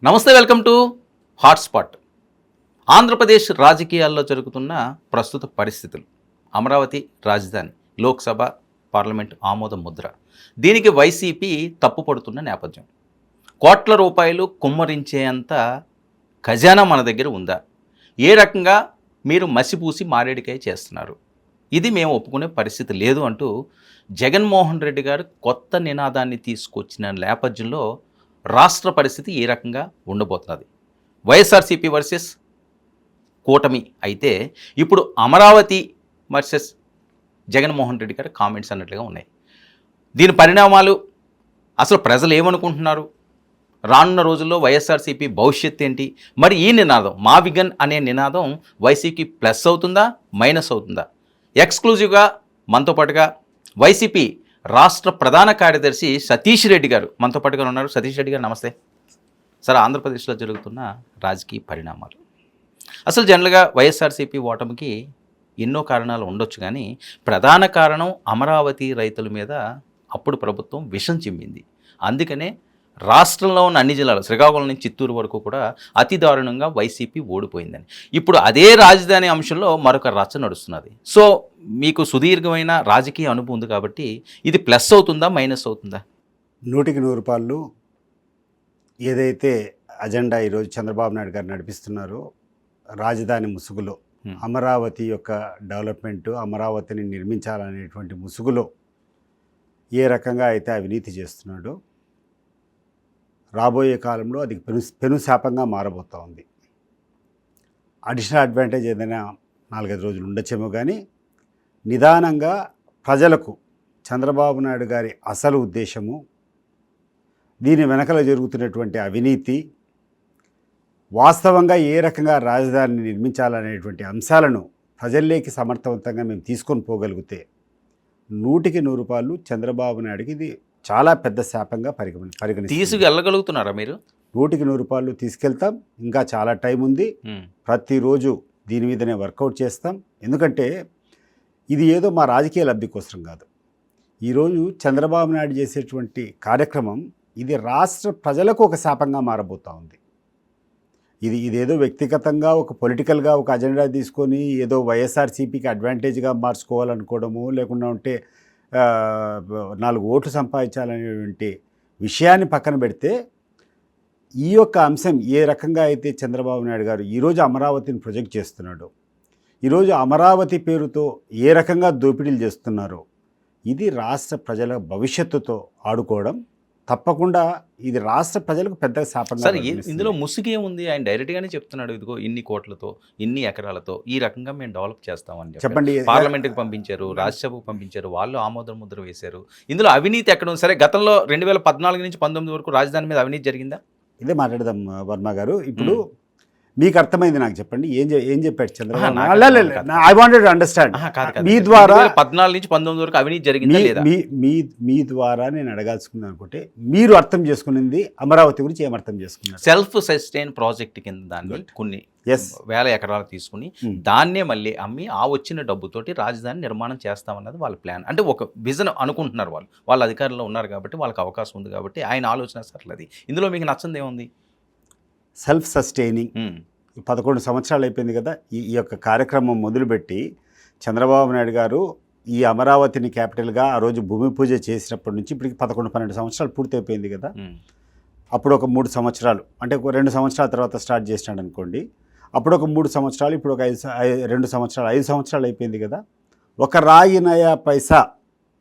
నమస్తే, welcome to hotspot. Andhra Pradesh రాజకీయాల్లో జరుగుతున్న ప్రస్తుత పరిస్థితులు, అమరావతి రాజధాని, లోక్సభ పార్లమెంట్ ఆమోద ముద్ర, దీనికి వైసీపీ తప్పుపడుతున్న నేపథ్యం. కోట్ల రూపాయలు కుమ్మరించేంత ఖజానా మన దగ్గర ఉందా? ఏ రకంగా మీరు మసిపూసి మారేడికాయ చేస్తున్నారు? ఇది మేము ఒప్పుకునే పరిస్థితి లేదు అంటూ జగన్మోహన్ రెడ్డి గారు కొత్త నినాదాన్ని తీసుకొచ్చిన నేపథ్యంలో రాష్ట్ర పరిస్థితి ఏ రకంగా ఉండబోతున్నది? వైఎస్ఆర్సీపీ వర్సెస్ కూటమి అయితే ఇప్పుడు అమరావతి వర్సెస్ జగన్మోహన్ రెడ్డి గారి కామెంట్స్ అన్నట్లుగా ఉన్నాయి. దీని పరిణామాలు, అసలు ప్రజలు ఏమనుకుంటున్నారు, రానున్న రోజుల్లో వైఎస్ఆర్సీపీ భవిష్యత్ ఏంటి? మరి ఈ నినాదం, మా విగన్ అనే నినాదం వైసీపీ ప్లస్ అవుతుందా, మైనస్ అవుతుందా? ఎక్స్క్లూజివ్గా మనతో పాటుగా వైసీపీ రాష్ట్ర ప్రధాన కార్యదర్శి సతీష్ రెడ్డి గారు మనతో పాటుగా ఉన్నారు. సతీష్ రెడ్డి గారు నమస్తే సార్. ఆంధ్రప్రదేశ్లో జరుగుతున్న రాజకీయ పరిణామాలు, అసలు జనరల్గా వైఎస్ఆర్సీపీ ఓటమికి ఎన్నో కారణాలు ఉండొచ్చు, కానీ ప్రధాన కారణం అమరావతి రైతుల మీద అప్పుడు ప్రభుత్వం విషం చిమ్మింది. అందుకనే రాష్ట్రంలో ఉన్న అన్ని జిల్లాలు, శ్రీకాకుళం నుంచి చిత్తూరు వరకు కూడా అతి దారుణంగా వైసీపీ ఓడిపోయిందని. ఇప్పుడు అదే రాజధాని అంశంలో మరొక రచ్చ నడుస్తున్నది. సో మీకు సుదీర్ఘమైన రాజకీయ అనుభవం ఉంది కాబట్టి ఇది ప్లస్ అవుతుందా, మైనస్ అవుతుందా? 100% ఏదైతే అజెండా ఈరోజు చంద్రబాబు నాయుడు గారు నడిపిస్తున్నారో, రాజధాని ముసుగులో అమరావతి యొక్క డెవలప్మెంటు, అమరావతిని నిర్మించాలనేటువంటి ముసుగులో ఏ రకంగా అయితే అవినీతి చేస్తున్నాడో, రాబోయే కాలంలో అది పెనుశాపంగా మారబోతూ ఉంది. అడిషనల్ అడ్వాంటేజ్ ఏదైనా 4-5 రోజులు ఉండొచ్చేమో, కానీ నిదానంగా ప్రజలకు చంద్రబాబు నాయుడు గారి అసలు ఉద్దేశము, దీని వెనకల జరుగుతున్నటువంటి అవినీతి, వాస్తవంగా ఏ రకంగా రాజధానిని నిర్మించాలనేటువంటి అంశాలను ప్రజల్లోకి సమర్థవంతంగా మేము తీసుకొని పోగలిగితే 100% చంద్రబాబు నాయుడికి ఇది చాలా పెద్ద శాపంగా పరిగణిస్తాం. తీసుకెళ్ళగలుగుతున్నారా మీరు? 100% తీసుకెళ్తాం. ఇంకా చాలా టైం ఉంది. ప్రతిరోజు దీని మీదనే వర్కౌట్ చేస్తాం. ఎందుకంటే ఇది ఏదో మా రాజకీయ లబ్ధి కోసం కాదు. ఈరోజు చంద్రబాబు నాయుడు చేసేటువంటి కార్యక్రమం ఇది రాష్ట్ర ప్రజలకు ఒక శాపంగా మారబోతూ ఉంది. ఇదేదో వ్యక్తిగతంగా ఒక పొలిటికల్గా ఒక అజెండా తీసుకొని ఏదో వైఎస్ఆర్సీపీకి అడ్వాంటేజ్గా మార్చుకోవాలనుకోవడము, లేకుండా ఉంటే 4 ఓట్లు సంపాదించాలనేటువంటి విషయాన్ని పక్కన పెడితే, ఈ యొక్క అంశం ఏ రకంగా అయితే చంద్రబాబు నాయుడు గారు ఈరోజు అమరావతిని ప్రొజెక్ట్ చేస్తున్నాడో, ఈరోజు అమరావతి పేరుతో ఏ రకంగా దోపిడీలు చేస్తున్నారో, ఇది రాష్ట్ర ప్రజల భవిష్యత్తుతో ఆడుకోవడం. తప్పకుండా ఇది రాష్ట్ర ప్రజలకు పెద్ద శాపంగా. సార్, ఇందులో ముసుగే ఉంది. ఆయన డైరెక్ట్గానే చెప్తున్నాడు, ఇదిగో ఇన్ని కోట్లతో, ఇన్ని ఎకరాలతో ఈ రకంగా మేము డెవలప్ చేస్తామని చెప్పండి. పార్లమెంట్కి పంపించారు, రాజ్యసభకు పంపించారు, వాళ్ళు ఆమోద ముద్ర వేశారు. ఇందులో అవినీతి ఎక్కడ ఉంది? సరే, గతంలో 2014 నుంచి 19 వరకు రాజధాని మీద అవినీతి జరిగిందా? ఇదే మాట్లాడదాం వర్మ గారు. ఇప్పుడు మీకు అర్థమైంది, నాకు చెప్పండి, ఏం చెప్పాడు Chandrababu? I wanted to understand. మీ ద్వారా 14 నుంచి 19 వరకు అవినీతి జరిగిందా లేదా? మీ ద్వారా నేను అడగాల్సుకున్నాను అనుకుంటే, మీరు అర్థం చేసుకున్నది అమరావతి గురించి ఏం అర్థం చేసుకున్నారు? సెల్ఫ్ సస్టైన్ ప్రాజెక్ట్ కింద దాన్ని కొన్ని వేల ఎకరాలు తీసుకుని దాన్నే మళ్ళీ అమ్మి ఆ వచ్చిన డబ్బుతోటి రాజధాని నిర్మాణం చేస్తామన్నది వాళ్ళ ప్లాన్. అంటే ఒక విజన్ అనుకుంటున్నారు వాళ్ళు. వాళ్ళ అధికారంలో ఉన్నారు కాబట్టి, వాళ్ళకి అవకాశం ఉంది కాబట్టి ఆయన ఆలోచన సర్లేదు. ఇందులో మీకు నచ్చింది ఏముంది? Self sustaining. 11 సంవత్సరాలు అయిపోయింది కదా ఈ యొక్క కార్యక్రమం మొదలుపెట్టి. చంద్రబాబు నాయుడు గారు ఈ అమరావతిని క్యాపిటల్గా ఆ రోజు భూమి పూజ చేసినప్పటి నుంచి ఇప్పటికి 11-12 సంవత్సరాలు పూర్తి అయిపోయింది కదా. అప్పుడు ఒక 3 సంవత్సరాలు, అంటే 2 సంవత్సరాల తర్వాత స్టార్ట్ చేసినాడు అనుకోండి. అప్పుడు ఒక 3 సంవత్సరాలు, ఇప్పుడు ఒక 2 సంవత్సరాలు, 5 సంవత్సరాలు అయిపోయింది కదా. ఒక రాయి నయా పైసా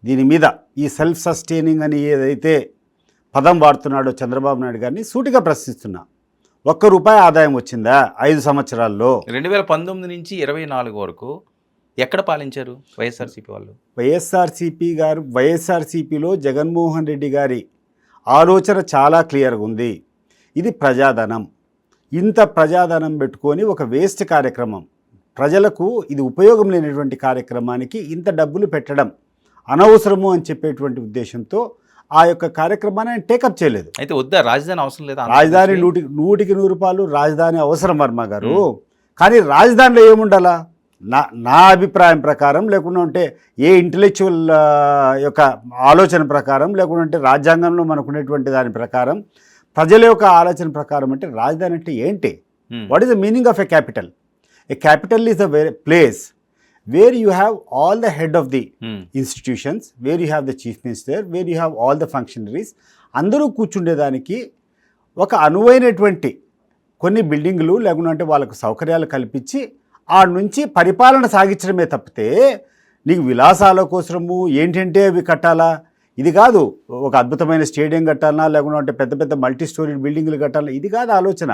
దీని మీద ఈ సెల్ఫ్ సస్టైనింగ్ అని ఏదైతే పదం వాడుతున్నాడో చంద్రబాబు నాయుడు గారిని సూటిగా ప్రశ్నిస్తున్నా. ₹1 ఆదాయం వచ్చిందా 5 సంవత్సరాల్లో? 2019 నుంచి 24 వరకు ఎక్కడ పాలించారు వైఎస్ఆర్సీపీ వాళ్ళు? వైఎస్ఆర్సీపీలో జగన్మోహన్ రెడ్డి గారి ఆలోచన చాలా క్లియర్గా ఉంది. ఇది ప్రజాధనం. ఇంత ప్రజాధనం పెట్టుకొని ఒక వేస్ట్ కార్యక్రమం, ప్రజలకు ఇది ఉపయోగం లేనటువంటి కార్యక్రమానికి ఇంత డబ్బులు పెట్టడం అనవసరము అని చెప్పేటువంటి ఉద్దేశంతో ఆ యొక్క కార్యక్రమాన్ని ఆయన టేకప్ చేయలేదు. అయితే వద్దా, రాజధాని అవసరం లేదా? రాజధాని 100% రాజధాని అవసరం వర్మ గారు. కానీ రాజధానిలో ఏముండాలా? నా అభిప్రాయం ప్రకారం, లేకుండా ఉంటే ఏ ఇంటలెక్చువల్ యొక్క ఆలోచన ప్రకారం, లేకుండా ఉంటే రాజ్యాంగంలో మనకున్నటువంటి దాని ప్రకారం ప్రజల యొక్క ఆలోచన ప్రకారం అంటే రాజధాని అంటే ఏంటి? What is the meaning of a capital? A capital is a place where you have all the head of the institutions, where you have the chief minister, where you have all the functionaries, అందరూ కూర్చుండేదానికి ఒక అనువైనటువంటి కొన్ని బిల్డింగులు లేకుంటే వాళ్ళకు సౌకర్యాలు కల్పించి ఆ నుంచి పరిపాలన సాగించడమే తప్పితే నీకు విలాసాల కోసము ఏంటంటే అవి కట్టాలా, ఇది కాదు. ఒక అద్భుతమైన స్టేడియం కట్టాలన్నా లేకుంటే పెద్ద పెద్ద మల్టీ స్టోరీ బిల్డింగులు కట్టాలన్నా, ఇది కాదు ఆలోచన.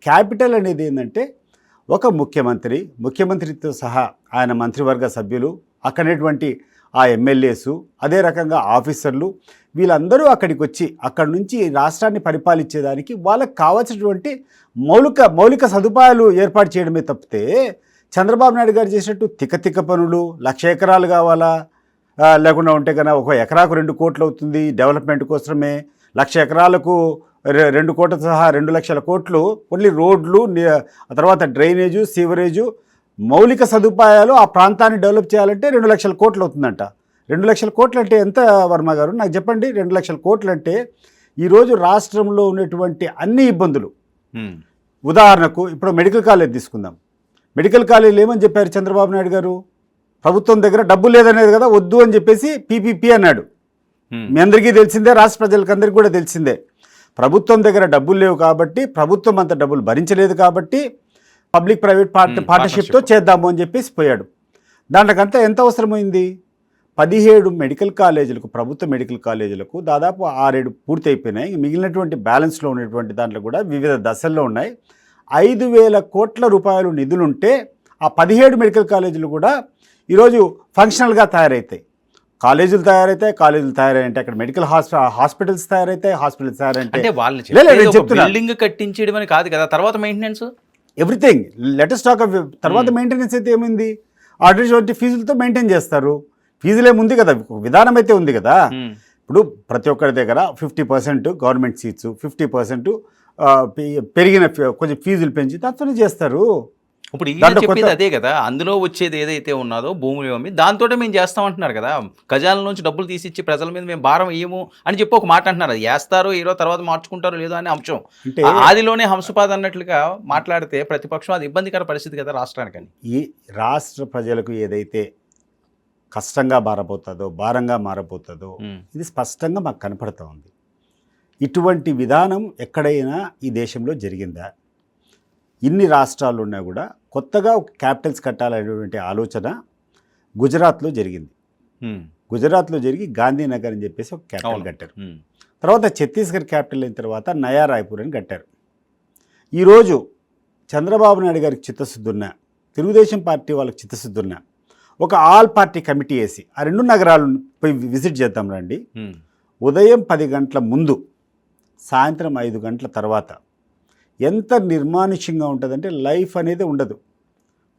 క్యాపిటల్ అనేది ఏంటంటే ఒక ముఖ్యమంత్రితో సహా ఆయన మంత్రివర్గ సభ్యులు, అక్కడటువంటి ఆ ఎమ్మెల్యేసు, అదే రకంగా ఆఫీసర్లు, వీళ్ళందరూ అక్కడికి వచ్చి అక్కడి నుంచి రాష్ట్రాన్ని పరిపాలించేదానికి వాళ్ళకి కావాల్సినటువంటి మౌలిక సదుపాయాలు ఏర్పాటు చేయడమే తప్పితే చంద్రబాబు నాయుడు గారు చేసినట్టు తిక్క పనులు 1,00,000 ఎకరాలు కావాలా, లేకుండా ఉంటే కన్నా 1 ఎకరాకు 2 కోట్లు అవుతుంది డెవలప్మెంట్ కోసమే, 1,00,000 ఎకరాలకు 2 కోట్ల సహా 2,00,000 కోట్లు ఓన్లీ రోడ్లు, తర్వాత డ్రైనేజు, సీవరేజు, మౌలిక సదుపాయాలు ఆ ప్రాంతాన్ని డెవలప్ చేయాలంటే 2,00,000 కోట్లు అవుతుందంట. 2,00,000 కోట్లు అంటే ఎంత వర్మ గారు నాకు చెప్పండి? 2,00,000 కోట్లు అంటే ఈరోజు రాష్ట్రంలో ఉన్నటువంటి అన్ని ఇబ్బందులు, ఉదాహరణకు ఇప్పుడు మెడికల్ కాలేజ్ తీసుకుందాం. మెడికల్ కాలేజీలు ఏమని చెప్పారు చంద్రబాబు నాయుడు గారు? ప్రభుత్వం దగ్గర డబ్బు లేదనేది కదా, వద్దు అని చెప్పేసి పీపీపీ అన్నాడు. మీ అందరికీ తెలిసిందే, రాష్ట్ర ప్రజలకు అందరికీ కూడా తెలిసిందే. ప్రభుత్వం దగ్గర డబ్బులు లేవు కాబట్టి, ప్రభుత్వం అంత డబ్బులు భరించలేదు కాబట్టి పబ్లిక్ ప్రైవేట్ పార్ట్నర్షిప్తో చేద్దాము అని చెప్పేసి పోయాడు. దాంట్లోకంతా ఎంత అవసరమైంది? 17 మెడికల్ కాలేజీలకు, ప్రభుత్వ మెడికల్ కాలేజీలకు దాదాపు 6-7 పూర్తి అయిపోయినాయి. మిగిలినటువంటి బ్యాలెన్స్లో ఉన్నటువంటి దాంట్లో కూడా వివిధ దశల్లో ఉన్నాయి. 5,000 కోట్ల రూపాయలు నిధులుంటే ఆ 17 మెడికల్ కాలేజీలు కూడా ఈరోజు ఫంక్షనల్గా తయారవుతాయి. కాలేజీలు తయారైతే అక్కడ మెడికల్ హాస్పిటల్స్ తయారైతే బిల్డింగ్ కట్టించడం అని కాదు కదా, తర్వాత maintenance everything. Latest talk of తర్వాత మెయింటెనెన్స్ అయితే ఏమైంది? ఆర్డినరీ ఫీజులతో మెయింటైన్ చేస్తారు. ఫీజులేముంది కదా, విధానం అయితే ఉంది కదా. ఇప్పుడు ప్రతి ఒక్కరి దగ్గర 50% గవర్నమెంట్ సీట్స్, 50% పెరిగిన కొంచెం ఫీజులు పెంచి దాంతోనే చేస్తారు. ఇప్పుడు ఈయన చెప్పేది అదే కదా, అందులో వచ్చేది ఏదైతే ఉన్నదో భూములు అమ్మి దాంతో మేము చేస్తామంటున్నారు కదా. ఖజానా నుంచి డబ్బులు తీసిచ్చి ప్రజల మీద మేము భారం వేయము అని చెప్పి ఒక మాట అంటున్నారు. అది వేస్తారో ఏరో తర్వాత మార్చుకుంటారో లేదో అనే అంశం. అంటే ఆదిలోనే హంసపాద్ అన్నట్లుగా మాట్లాడితే ప్రతిపక్షం అది ఇబ్బందికర పరిస్థితి కదా రాష్ట్రానికని. ఈ రాష్ట్ర ప్రజలకు ఏదైతే కష్టంగా భారంగా మారబోతుందో ఇది స్పష్టంగా మాకు కనపడుతూ ఉంది. ఇటువంటి విధానం ఎక్కడైనా ఈ దేశంలో జరిగిందా? ఇన్ని రాష్ట్రాలు ఉన్నా కూడా కొత్తగా క్యాపిటల్స్ కట్టాలనేటువంటి ఆలోచన గుజరాత్లో జరిగింది. గుజరాత్లో జరిగి గాంధీనగర్ అని చెప్పేసి ఒక క్యాపిటల్ కట్టారు. తర్వాత ఛత్తీస్గఢ్ క్యాపిటల్ అయిన తర్వాత నయా రాయ్పూర్ అని కట్టారు. ఈరోజు చంద్రబాబు నాయుడు గారికి చిత్తశుద్ధి ఉన్న, తెలుగుదేశం పార్టీ వాళ్ళకి చిత్తశుద్ధి ఉన్న ఒక ఆల్ పార్టీ కమిటీ వేసి ఆ 2 నగరాలను పోయి విజిట్ చేద్దాం రండి. ఉదయం 10 గంటల ముందు, సాయంత్రం 5 గంటల తర్వాత ఎంత నిర్మానుష్యంగా ఉంటుందంటే లైఫ్ అనేది ఉండదు.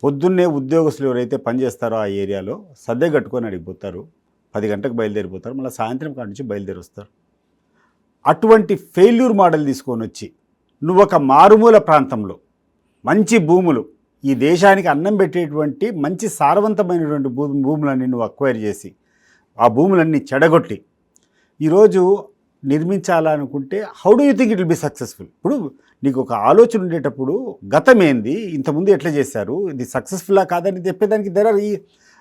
పొద్దున్నే ఉద్యోగస్తులు ఎవరైతే పనిచేస్తారో ఆ ఏరియాలో సర్దే కట్టుకొని అడిగిపోతారు, 10 గంటలకు బయలుదేరిపోతారు, మళ్ళీ సాయంత్రం కాడి నుంచి బయలుదేరి వస్తారు. అటువంటి ఫెయిల్యూర్ మోడల్ తీసుకొని వచ్చి నువ్వు ఒక మారుమూల ప్రాంతంలో మంచి భూములు, ఈ దేశానికి అన్నం పెట్టేటువంటి మంచి సారవంతమైనటువంటి భూములన్నీ నువ్వు అక్వైర్ చేసి ఆ భూములన్నీ చెడగొట్టి ఈరోజు నిర్మించాలనుకుంటే how do you think it will be successful? ఇప్పుడు నీకు ఒక ఆలోచన ఉండేటప్పుడు గతం ఏంది, ఇంతకుముందు ఎట్లా చేశారు, ఇది సక్సెస్ఫుల్లా కాదని చెప్పేదానికి there or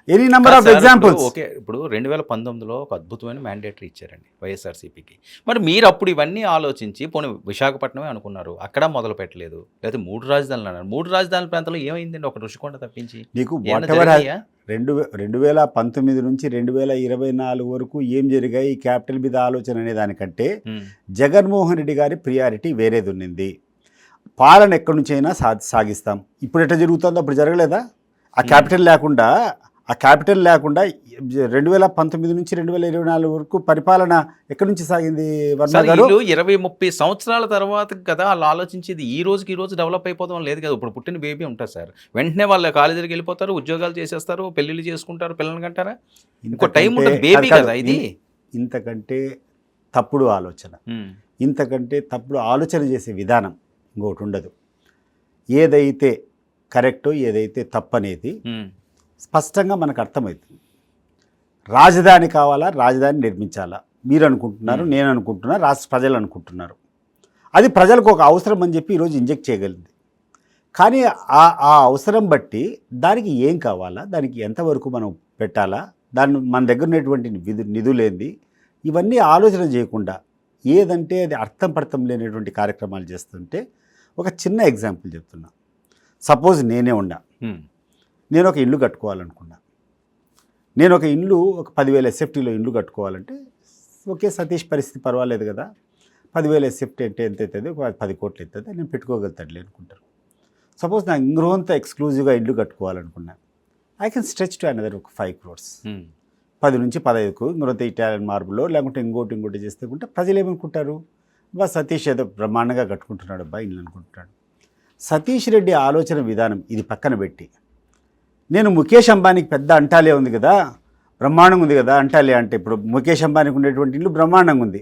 any number of examples. Okay, ఇప్పుడు 2019లో ఒక అద్భుతమైన మ్యాండేటరీ ఇచ్చారండి వైఎస్ఆర్సీపీకి. మరి మీరు అప్పుడు ఇవన్నీ ఆలోచించి పోనీ విశాఖపట్నమే అనుకున్నారు, అక్కడ మొదలు పెట్టలేదు, లేకపోతే 3 రాజధానులు అన్నారు. 3 రాజధానుల ప్రాంతంలో ఏమైందండి? ఒక రుషికొండ తప్పించి నీకు 2019 నుంచి 2024 వరకు ఏం జరిగాయి ఈ క్యాపిటల్ మీద ఆలోచన అనే దానికంటే జగన్మోహన్ రెడ్డి గారి ప్రియారిటీ వేరేది ఉన్నింది. పాలన ఎక్కడి నుంచైనా సాగిస్తాం. ఇప్పుడు ఎట్లా జరుగుతుందో అప్పుడు జరగలేదా? ఆ క్యాపిటల్ లేకుండా 2019 నుంచి 2024 వరకు పరిపాలన ఎక్కడి నుంచి సాగింది వర్మ గారు? 20-30 సంవత్సరాల తర్వాత కదా వాళ్ళు ఆలోచించేది. ఈ రోజు డెవలప్ అయిపోతాం లేదు కదా. ఇప్పుడు పుట్టిన బేబీ ఉంటుంది సార్, వెంటనే వాళ్ళ కాలేజీకి వెళ్ళిపోతారు, ఉద్యోగాలు చేసేస్తారు, పెళ్ళిళ్ళు చేసుకుంటారు, పిల్లల్ని కంటారా, ఇంకో టైం ఉంటుంది. బేబీ కదా ఇది. ఇంతకంటే తప్పుడు ఆలోచన, ఇంతకంటే తప్పుడు ఆలోచన చేసే విధానం ఇంకోటి ఉండదు. ఏదైతే కరెక్టో ఏదైతే తప్పనేది స్పష్టంగా మనకు అర్థమవుతుంది. రాజధాని కావాలా, రాజధాని నిర్మించాలా, మీరు అనుకుంటున్నారు, నేను అనుకుంటున్నా, రాష్ట్ర ప్రజలు అనుకుంటున్నారు. అది ప్రజలకు ఒక అవసరం అని చెప్పి ఈరోజు ఇంజెక్ట్ చేయగలిగింది. కానీ ఆ అవసరం బట్టి దానికి ఏం కావాలా, దానికి ఎంతవరకు మనం పెట్టాలా, దాన్ని మన దగ్గర ఉన్నటువంటి నిధులేంది, ఇవన్నీ ఆలోచన చేయకుండా ఏదంటే అది అర్థం పర్థం లేనటువంటి కార్యక్రమాలు చేస్తుంటే, ఒక చిన్న ఎగ్జాంపుల్ చెప్తున్నా. సపోజ్ నేనే ఉన్నా, నేను ఒక ఇల్లు కట్టుకోవాలనుకున్నా. నేను ఒక 10,000 ఎస్ఎఫ్టీలో ఇల్లు కట్టుకోవాలంటే ఓకే, సతీష్ పరిస్థితి పర్వాలేదు కదా, 10,000 ఎస్ఎఫ్టీ అంటే ఎంత అవుతుంది, ఒక 10 కోట్లు అవుతుంది, నేను పెట్టుకోగలుగుతాడులే అనుకుంటారు. సపోజ్ నా ఇంగ్రోంతా ఎక్స్క్లూజివ్గా ఇల్లు కట్టుకోవాలనుకున్నా, I can stretch to another ఒక 5 crores, 10 నుంచి 15కు ఇంగ్రోంత ఇటాలియన్ మార్బుల్లో లేకుంటే ఇంకోటి చేస్తే ఉంటే ప్రజలు ఏమనుకుంటారు, బా సతీష్ ఏదో బ్రహ్మాండంగా కట్టుకుంటున్నాడు అబ్బా ఇల్లు అనుకుంటున్నాడు. సతీష్ రెడ్డి ఆలోచన విధానం ఇది పక్కన పెట్టి, నేను ముఖేష్ అంబానీకి పెద్ద అంటాలే ఉంది కదా, బ్రహ్మాండంగా ఉంది కదా అంటాలే, అంటే ఇప్పుడు ముఖేష్ అంబానీకి ఉండేటువంటి ఇల్లు బ్రహ్మాండంగా ఉంది,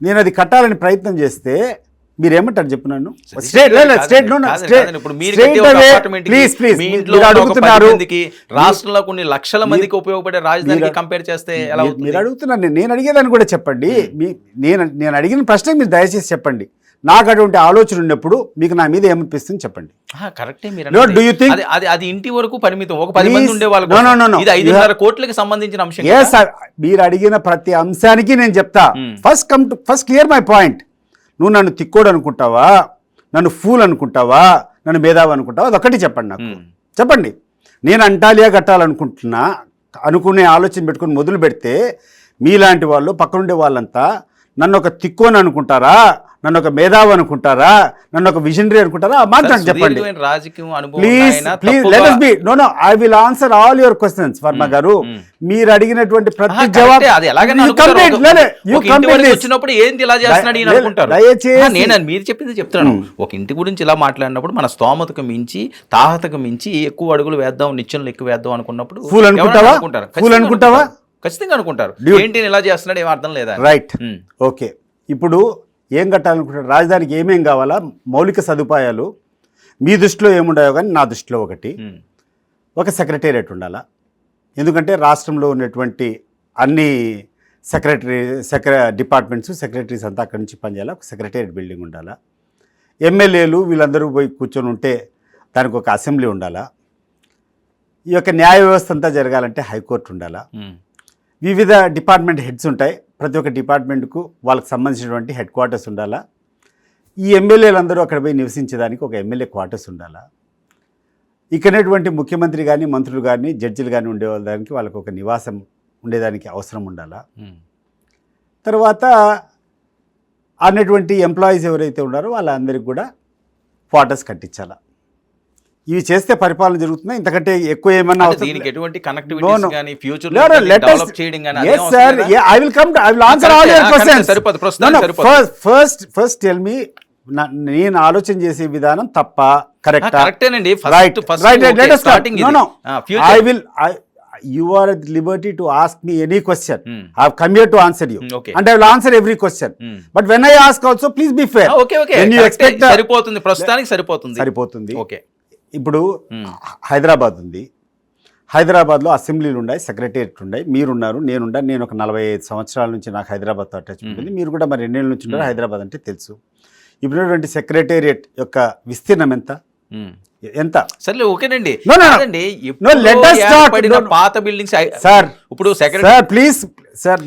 నేను అది కట్టాలని ప్రయత్నం చేస్తే మీరేమంటారు చెప్పు నన్ను? రాష్ట్రంలో కొన్ని లక్షల మందికి ఉపయోగపడే రాజధానికి కంపేర్ చేస్తే మీరు అడుగుతున్నారు, నేను అడిగేదాన్ని కూడా చెప్పండి. నేను అడిగిన ప్రశ్న మీరు దయచేసి చెప్పండి. నాకు అటువంటి ఆలోచన ఉన్నప్పుడు మీకు నా మీద ఏమనిపిస్తుంది చెప్పండి. కరెక్టే, అది ఇంటి వరకు పరిమితం, ఒక 10 మంది ఉండే వాళ్ళు, ఇది 5.5 కోట్లకి సంబంధించిన అంశం. మీరు అడిగిన ప్రతి అంశానికి నేను చెప్తా. First clear my point. నువ్వు నన్ను తిక్కోడు అనుకుంటావా, నన్ను ఫూల్ అనుకుంటావా, నన్ను మేధావి అనుకుంటావా, అదొక్కటి చెప్పండి నాకు. చెప్పండి. నేను అంటాలియా కట్టాలనుకుంటున్నా అనుకునే ఆలోచన పెట్టుకుని మొదలు పెడితే మీలాంటి వాళ్ళు పక్కనుండే వాళ్ళంతా నన్ను ఒక తిక్కోని అనుకుంటారా, నన్ను ఒక మేధావి అనుకుంటారా, నన్ను ఒక విజనరీ అనుకుంటారా, ఆ మాట నాకు చెప్పండి please. Let us be. No, I will answer all your questions, Varma గారు. మీరు అడిగినటువంటి ప్రతి జవాబు మీరు చెప్పింది చెప్తాను. ఒక ఇంటి గురించి ఇలా మాట్లాడినప్పుడు మన స్తోమతకు మించి తాహతకు మించి ఎక్కువ అడుగులు వేద్దాం, నిత్యంలో ఎక్కువ వేద్దాం అనుకున్నప్పుడు ఫూల్ అనుకుంటావా? ఖచ్చితంగా అనుకుంటారు. ఏంటి ఇలా చేస్తున్నాడు, ఏం అర్థం లేదా? Right, okay. ఇప్పుడు ఏం కట్టాలనుకుంటారు, రాజధానికి ఏమేం కావాలా, మౌలిక సదుపాయాలు మీ దృష్టిలో ఏముండాయో కానీ నా దృష్టిలో ఒక సెక్రటేరియట్ ఉండాలా. ఎందుకంటే రాష్ట్రంలో ఉన్నటువంటి అన్ని డిపార్ట్మెంట్స్ సెక్రటరీస్ అంతా అక్కడి నుంచి పనిచేయాలి. ఒక సెక్రటేరియట్ బిల్డింగ్ ఉండాలా. ఎమ్మెల్యేలు వీళ్ళందరూ పోయి కూర్చొని ఉంటే దానికి ఒక అసెంబ్లీ ఉండాలా. ఈ యొక్క న్యాయ వ్యవస్థ అంతా జరగాలంటే హైకోర్టు ఉండాలా. వివిధ డిపార్ట్మెంట్ హెడ్స్ ఉంటాయి, ప్రతి ఒక్క డిపార్ట్మెంట్కు వాళ్ళకి సంబంధించినటువంటి హెడ్ క్వార్టర్స్ ఉండాలా. ఈ ఎమ్మెల్యేలందరూ అక్కడ పోయి నివసించేదానికి ఒక ఎమ్మెల్యే క్వార్టర్స్ ఉండాలా. ఇక్కడటువంటి ముఖ్యమంత్రి కానీ మంత్రులు కానీ జడ్జిలు కానీ ఉండేదానికి వాళ్ళకి ఒక నివాసం ఉండేదానికి అవసరం ఉండాలా. తర్వాత అన్నటువంటి ఎంప్లాయీస్ ఎవరైతే ఉన్నారో వాళ్ళందరికీ కూడా క్వార్టర్స్ కట్టించాలా. ఇవి చేస్తే పరిపాలన జరుగుతుంది. ఇంతకంటే ఎక్కువ ఏమన్నా ఫస్ట్ టెల్ మీ, నేను ఆలోచన చేసే విధానం తప్ప కరెక్టా? You are at liberty to ask me any question. I have come here to answer you. And I will answer every question. But when I ask also, please be fair. When you expect సరిపోతుంది, ప్రస్తుతానికి సరిపోతుంది. Okay. ఇప్పుడు హైదరాబాద్ ఉంది. హైదరాబాద్లో అసెంబ్లీలు ఉన్నాయి, secretariat ఉన్నాయి, మీరున్నారు, నేనున్నాను. నేను ఒక 45 సంవత్సరాల నుంచి నాకు హైదరాబాద్తో అటాచ్మెంట్ ఉంది. మీరు కూడా మరి ఎన్నేళ్ళ నుంచి ఉన్నారు, హైదరాబాద్ అంటే తెలుసు. ఇప్పుడున్నటువంటి సెక్రటేరియట్ యొక్క విస్తీర్ణం ఎంత? సరే ఓకేనండి. పాత బిల్డింగ్స్ సార్, ఇప్పుడు ప్లీజ్ సార్,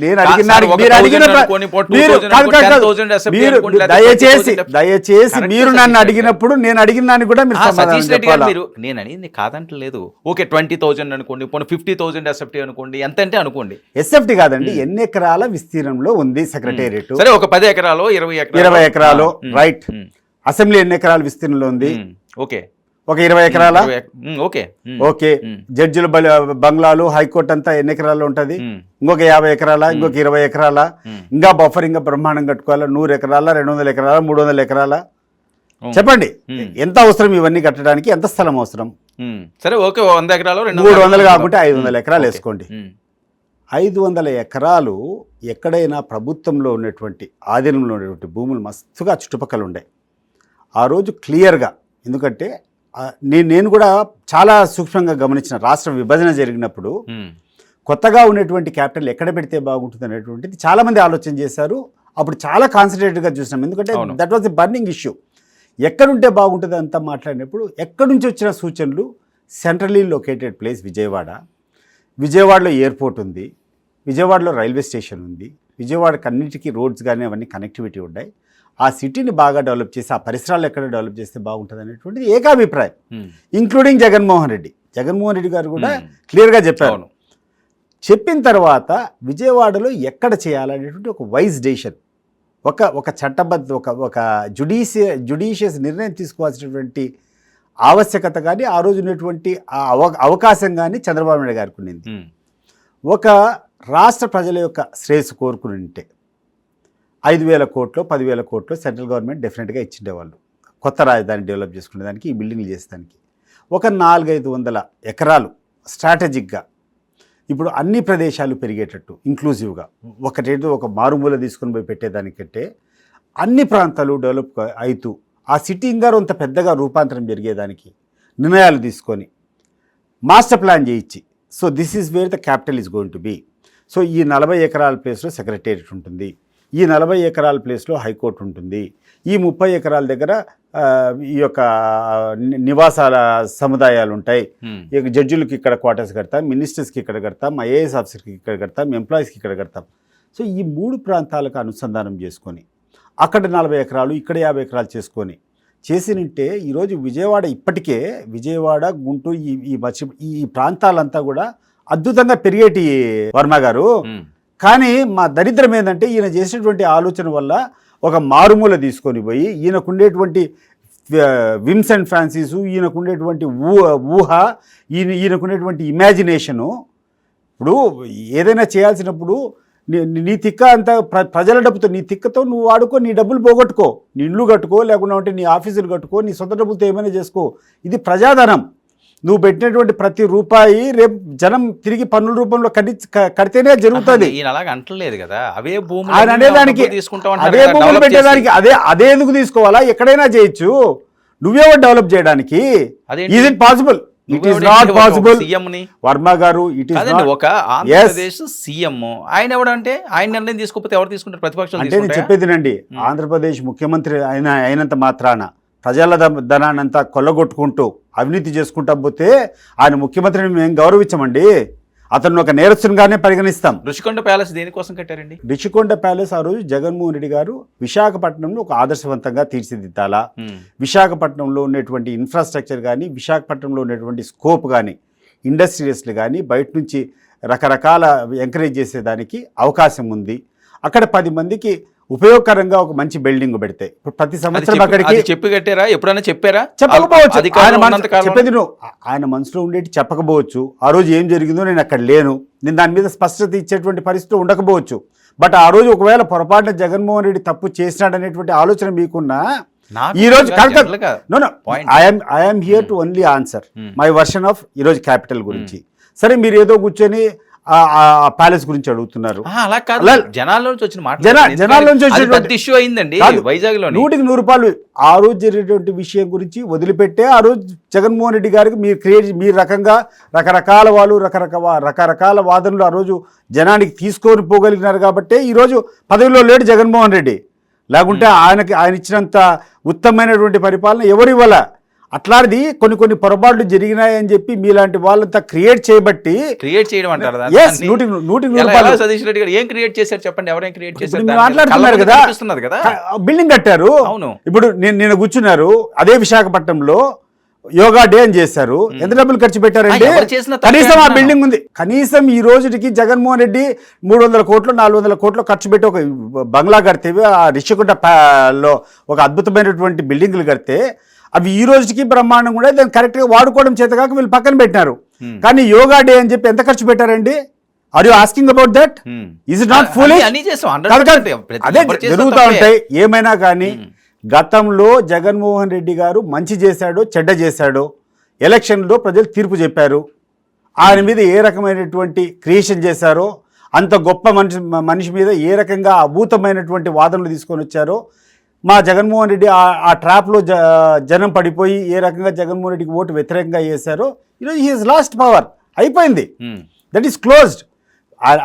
దయచేసి మీరు నన్ను అడిగినప్పుడు నేను అడిగిన దాన్ని కూడా నేను అడిగింది కాదంటలేదు. ఓకే, 20,000 అనుకోండి, 50,000 ఎస్ఎఫ్టీ అనుకోండి, ఎంత అంటే అనుకోండి. ఎస్ఎఫ్టీ కాదండి, ఎన్ని ఎకరాల విస్తీర్ణంలో ఉంది సెక్రటేరియట్? సరే, ఒక 10 ఎకరాలు 20 ఎకరాలు రైట్. అసెంబ్లీ ఎన్ని ఎకరాల విస్తీర్ణంలో ఉంది? ఓకే, ఒక 20 ఎకరాల. ఓకే. జడ్జిల బంగ్లాలు, హైకోర్టు అంతా ఎన్ని ఎకరాల్లో ఉంటుంది? ఇంకొక 50 ఎకరాల, ఇంకొక 20 ఎకరాల, ఇంకా బఫర్ ఇంకా బ్రహ్మాండం కట్టుకోవాలా, 100 ఎకరాల, 200 ఎకరాల, 300 ఎకరాల. చెప్పండి ఎంత అవసరం ఇవన్నీ కట్టడానికి? ఎంత స్థలం అవసరం? సరే ఓకే, 100 ఎకరాలు, 300 కాకుంటే 500 ఎకరాలు వేసుకోండి. 500 ఎకరాలు ఎక్కడైనా ప్రభుత్వంలో ఉన్నటువంటి ఆధీనంలో ఉన్నటువంటి భూములు మస్తుగా చుట్టుపక్కల ఉండే ఆ రోజు క్లియర్గా. ఎందుకంటే నేను కూడా చాలా సూక్ష్మంగా గమనించిన, రాష్ట్ర విభజన జరిగినప్పుడు కొత్తగా ఉన్నటువంటి క్యాపిటల్ ఎక్కడ పెడితే బాగుంటుంది అనేటువంటిది చాలామంది ఆలోచన చేశారు. అప్పుడు చాలా కాన్సన్ట్రేటెడ్గా చూసినాం, ఎందుకంటే అవును. That was the burning issue. ఎక్కడుంటే బాగుంటుంది అంతా మాట్లాడినప్పుడు ఎక్కడి నుంచి వచ్చిన సూచనలు, సెంట్రలీ లొకేటెడ్ ప్లేస్ విజయవాడ, విజయవాడలో ఎయిర్పోర్ట్ ఉంది, విజయవాడలో రైల్వే స్టేషన్ ఉంది, విజయవాడకి అన్నిటికీ రోడ్స్ కానీ అవన్నీ కనెక్టివిటీ ఉన్నాయి. ఆ సిటీని బాగా డెవలప్ చేసి ఆ పరిసరాలు ఎక్కడ డెవలప్ చేస్తే బాగుంటుంది అనేటువంటిది ఏకాభిప్రాయం, ఇంక్లూడింగ్ జగన్మోహన్ రెడ్డి. జగన్మోహన్ రెడ్డి గారు కూడా క్లియర్గా చెప్పారు. చెప్పిన తర్వాత విజయవాడలో ఎక్కడ చేయాలనేటువంటి ఒక వైజ్ డెసిషన్, ఒక చట్టబద్ధ ఒక జుడిషియస్ నిర్ణయం తీసుకోవాల్సినటువంటి ఆవశ్యకత కానీ ఆ రోజు ఉన్నటువంటి ఆ అవకాశం కానీ చంద్రబాబు నాయుడు గారికి ఉండింది. ఒక రాష్ట్ర ప్రజల యొక్క శ్రేయస్సు కోరుకుని ఉంటే 5,000 కోట్లు 10,000 కోట్లు సెంట్రల్ గవర్నమెంట్ డెఫినెట్గా ఇచ్చిండేవాళ్ళు కొత్త రాజధాని డెవలప్ చేసుకునేదానికి, ఈ బిల్డింగ్లు చేసేదానికి. ఒక 400-500 ఎకరాలు స్ట్రాటజిక్గా ఇప్పుడు అన్ని ప్రదేశాలు పెరిగేటట్టు ఇంక్లూజివ్గా ఒక మారుమూల తీసుకొని పోయి పెట్టేదానికంటే అన్ని ప్రాంతాలు డెవలప్ అవుతూ ఆ సిటీ ఇంకా అంత పెద్దగా రూపాంతరం జరిగేదానికి నిర్ణయాలు తీసుకొని మాస్టర్ ప్లాన్ చేయించి, so this is where the capital is going to be. So ఈ 40 ఎకరాల ప్లేస్లో సెక్రటేరియట్ ఉంటుంది, ఈ 40 ఎకరాల ప్లేస్లో హైకోర్టు ఉంటుంది, ఈ 30 ఎకరాల దగ్గర ఈ యొక్క నివాసాల సముదాయాలు ఉంటాయి, ఇక జడ్జిలకి ఇక్కడ క్వార్టర్స్ కడతాం, మినిస్టర్స్కి ఇక్కడ కడతాం, ఐఏఎస్ ఆఫీసర్కి ఇక్కడ కడతాం, ఎంప్లాయీస్కి ఇక్కడ కడతాం. సో ఈ 3 ప్రాంతాలకు అనుసంధానం చేసుకొని అక్కడ 40 ఎకరాలు ఇక్కడ 50 ఎకరాలు చేసుకొని చేసినంటే ఈరోజు విజయవాడ ఇప్పటికే విజయవాడ గుంటూరు ఈ ప్రాంతాలంతా కూడా అద్భుతంగా పెరిగేటి వర్మ గారు. కానీ మా దరిద్రం ఏంటంటే ఈయన చేసినటువంటి ఆలోచన వల్ల ఒక మారుమూల తీసుకొని పోయి ఈయనకుండేటువంటి విమ్స్ అండ్ ఫ్యాన్సీసు, ఈయనకుండేటువంటి ఊహ, ఈయనకుండేటువంటి ఇమాజినేషను. ఇప్పుడు ఏదైనా చేయాల్సినప్పుడు నీ తిక్క అంతా ప్రజల డబ్బుతో, నీ తిక్కతో నువ్వు వాడుకో, నీ డబ్బులు పోగొట్టుకో, నీ ఇల్లు కట్టుకో, లేకుండా ఉంటే నీ ఆఫీసులు కట్టుకో, నీ సొంత డబ్బులతో ఏమైనా చేసుకో. ఇది ప్రజాధనం. నువ్వు పెట్టినటువంటి ప్రతి రూపాయి రేపు జనం తిరిగి పన్నుల రూపంలో కడితేనే జరుగుతుంది. అవే భూములు పెట్టేదానికి అదే ఎందుకు తీసుకోవాలా? ఎక్కడైనా చేయొచ్చు. నువ్వేవో డెవలప్ చేయడానికి. Is it possible? It is not possible. Varma గారు, ఇట్ ఈస్ ఒక ఆంధ్రప్రదేశ్ సీఎం ఆయన ఎవడంటే ఆయన నిర్ణయం తీసుకోకపోతే ఎవరు తీసుకుంటారు? ప్రతిపక్షాలు. అంటే నేను చెప్పేదినండి, ఆంధ్రప్రదేశ్ ముఖ్యమంత్రి అయినంత మాత్రాన ప్రజల ధనాన్నంతా కొల్లగొట్టుకుంటూ అవినీతి చేసుకుంటా పోతే ఆయన ముఖ్యమంత్రిని మేము గౌరవించమండి. అతను ఒక నేరస్తునిగానే పరిగణిస్తాం. రుషికొండ ప్యాలెస్ దేనికోసం కట్టారండి? రుషికొండ ప్యాలెస్ ఆ రోజు జగన్మోహన్ రెడ్డి గారు విశాఖపట్నంలో ఒక ఆదర్శవంతంగా తీర్చిదిద్దాలా, విశాఖపట్నంలో ఉన్నటువంటి ఇన్ఫ్రాస్ట్రక్చర్ కానీ, విశాఖపట్నంలో ఉన్నటువంటి స్కోప్ కానీ, ఇండస్ట్రియలిస్టులు కానీ బయట నుంచి రకరకాల ఎంకరేజ్ చేసేదానికి అవకాశం ఉంది. అక్కడ 10 మందికి ఉపయోగకరంగా ఒక మంచి బిల్డింగ్ పెడితే ఇప్పుడు ప్రతి సంవత్సరం అక్కడికి చెప్పి కట్టారా? ఎప్పుడైనా చెప్పారా? చెప్పకపోవచ్చు. చెప్పేది ఆయన మనసులో ఉండేటి చెప్పకపోవచ్చు. ఆ రోజు ఏం జరిగిందో నేను అక్కడ లేను, నేను దాని మీద స్పష్టత ఇచ్చేటువంటి పరిస్థితి ఉండకపోవచ్చు. బట్ ఆ రోజు ఒకవేళ పొరపాటున జగన్మోహన్ రెడ్డి తప్పు చేసినాడనేటువంటి ఆలోచన మీకున్నా ఈ రోజు I'm here to only answer my version of ఈరోజు క్యాపిటల్ గురించి. సరే, మీరు ఏదో కూర్చొని ప్యాలెస్ గురించి అడుగుతున్నారు. అలా కాదు, జనాల నుంచి వచ్చిన మాట, జనాల నుంచి వచ్చిన ఇష్యూ అయిందండి వైజాగ్ లో. 100కి 100 ఆ రోజు జరిగేటువంటి విషయం గురించి వదిలిపెట్టే ఆ రోజు జగన్మోహన్ రెడ్డి గారికి మీరు రకంగా రకరకాల వాళ్ళు రకరకాల వాదనలు ఆ రోజు జనానికి తీసుకొని పోగలిగినారు కాబట్టి ఈరోజు పదవిలో లేడు జగన్మోహన్ రెడ్డి. లేకుంటే ఆయన ఇచ్చినంత ఉత్తమమైనటువంటి పరిపాలన ఎవరు ఇవ్వాల. అట్లాంటిది కొన్ని పొరపాట్లు జరిగినాయని చెప్పి మీలాంటి వాళ్ళంతా క్రియేట్ చేయడం అంటారు. సతీష్ రెడ్డి గారు ఏం క్రియేట్ చేశారు చెప్పండి? ఎవరేం క్రియేట్ చేశారు? మాట్లాడుతున్నారు కదా, బిల్డింగ్ కట్టారు. అవును, ఇప్పుడు నేను కూర్చున్నారు అదే విశాఖపట్నంలో యోగా డే అని చేశారు. ఎంత డబ్బులు ఖర్చు పెట్టారండి? కనీసం ఆ బిల్డింగ్ ఉంది. కనీసం ఈ రోజుకి జగన్మోహన్ రెడ్డి 300 కోట్లు 400 కోట్లు ఖర్చు పెట్టి ఒక బంగ్లా కడితే, ఆ రిషికొండలో ఒక అద్భుతమైనటువంటి బిల్డింగ్లు కడితే అవి ఈ రోజుకి బ్రహ్మాండం కూడా దాన్ని కరెక్ట్గా వాడుకోవడం చేత కాక వీళ్ళు పక్కన పెట్టినారు. కానీ యోగా డే అని చెప్పి ఎంత ఖర్చు పెట్టారండి? Are you asking about that? Is it not full? అదే జరుగుతూ ఉంటాయి. ఏమైనా కానీ గతంలో జగన్మోహన్ రెడ్డి గారు మంచి చేశాడో చెడ్డ చేశాడో ఎలక్షన్లో ప్రజలు తీర్పు చెప్పారు. ఆయన మీద ఏ రకమైనటువంటి క్రియేషన్ చేశారో, అంత గొప్ప మనిషి మీద ఏ రకంగా అభూతమైనటువంటి వాదనలు తీసుకొని వచ్చారో, మా జగన్మోహన్ రెడ్డి ఆ ట్రాప్లో జనం పడిపోయి ఏ రకంగా జగన్మోహన్ రెడ్డికి ఓటు వ్యతిరేకంగా చేశారో ఈరోజు హీ హెస్ లాస్ట్ పవర్. అయిపోయింది, దట్ ఈస్ క్లోజ్డ్.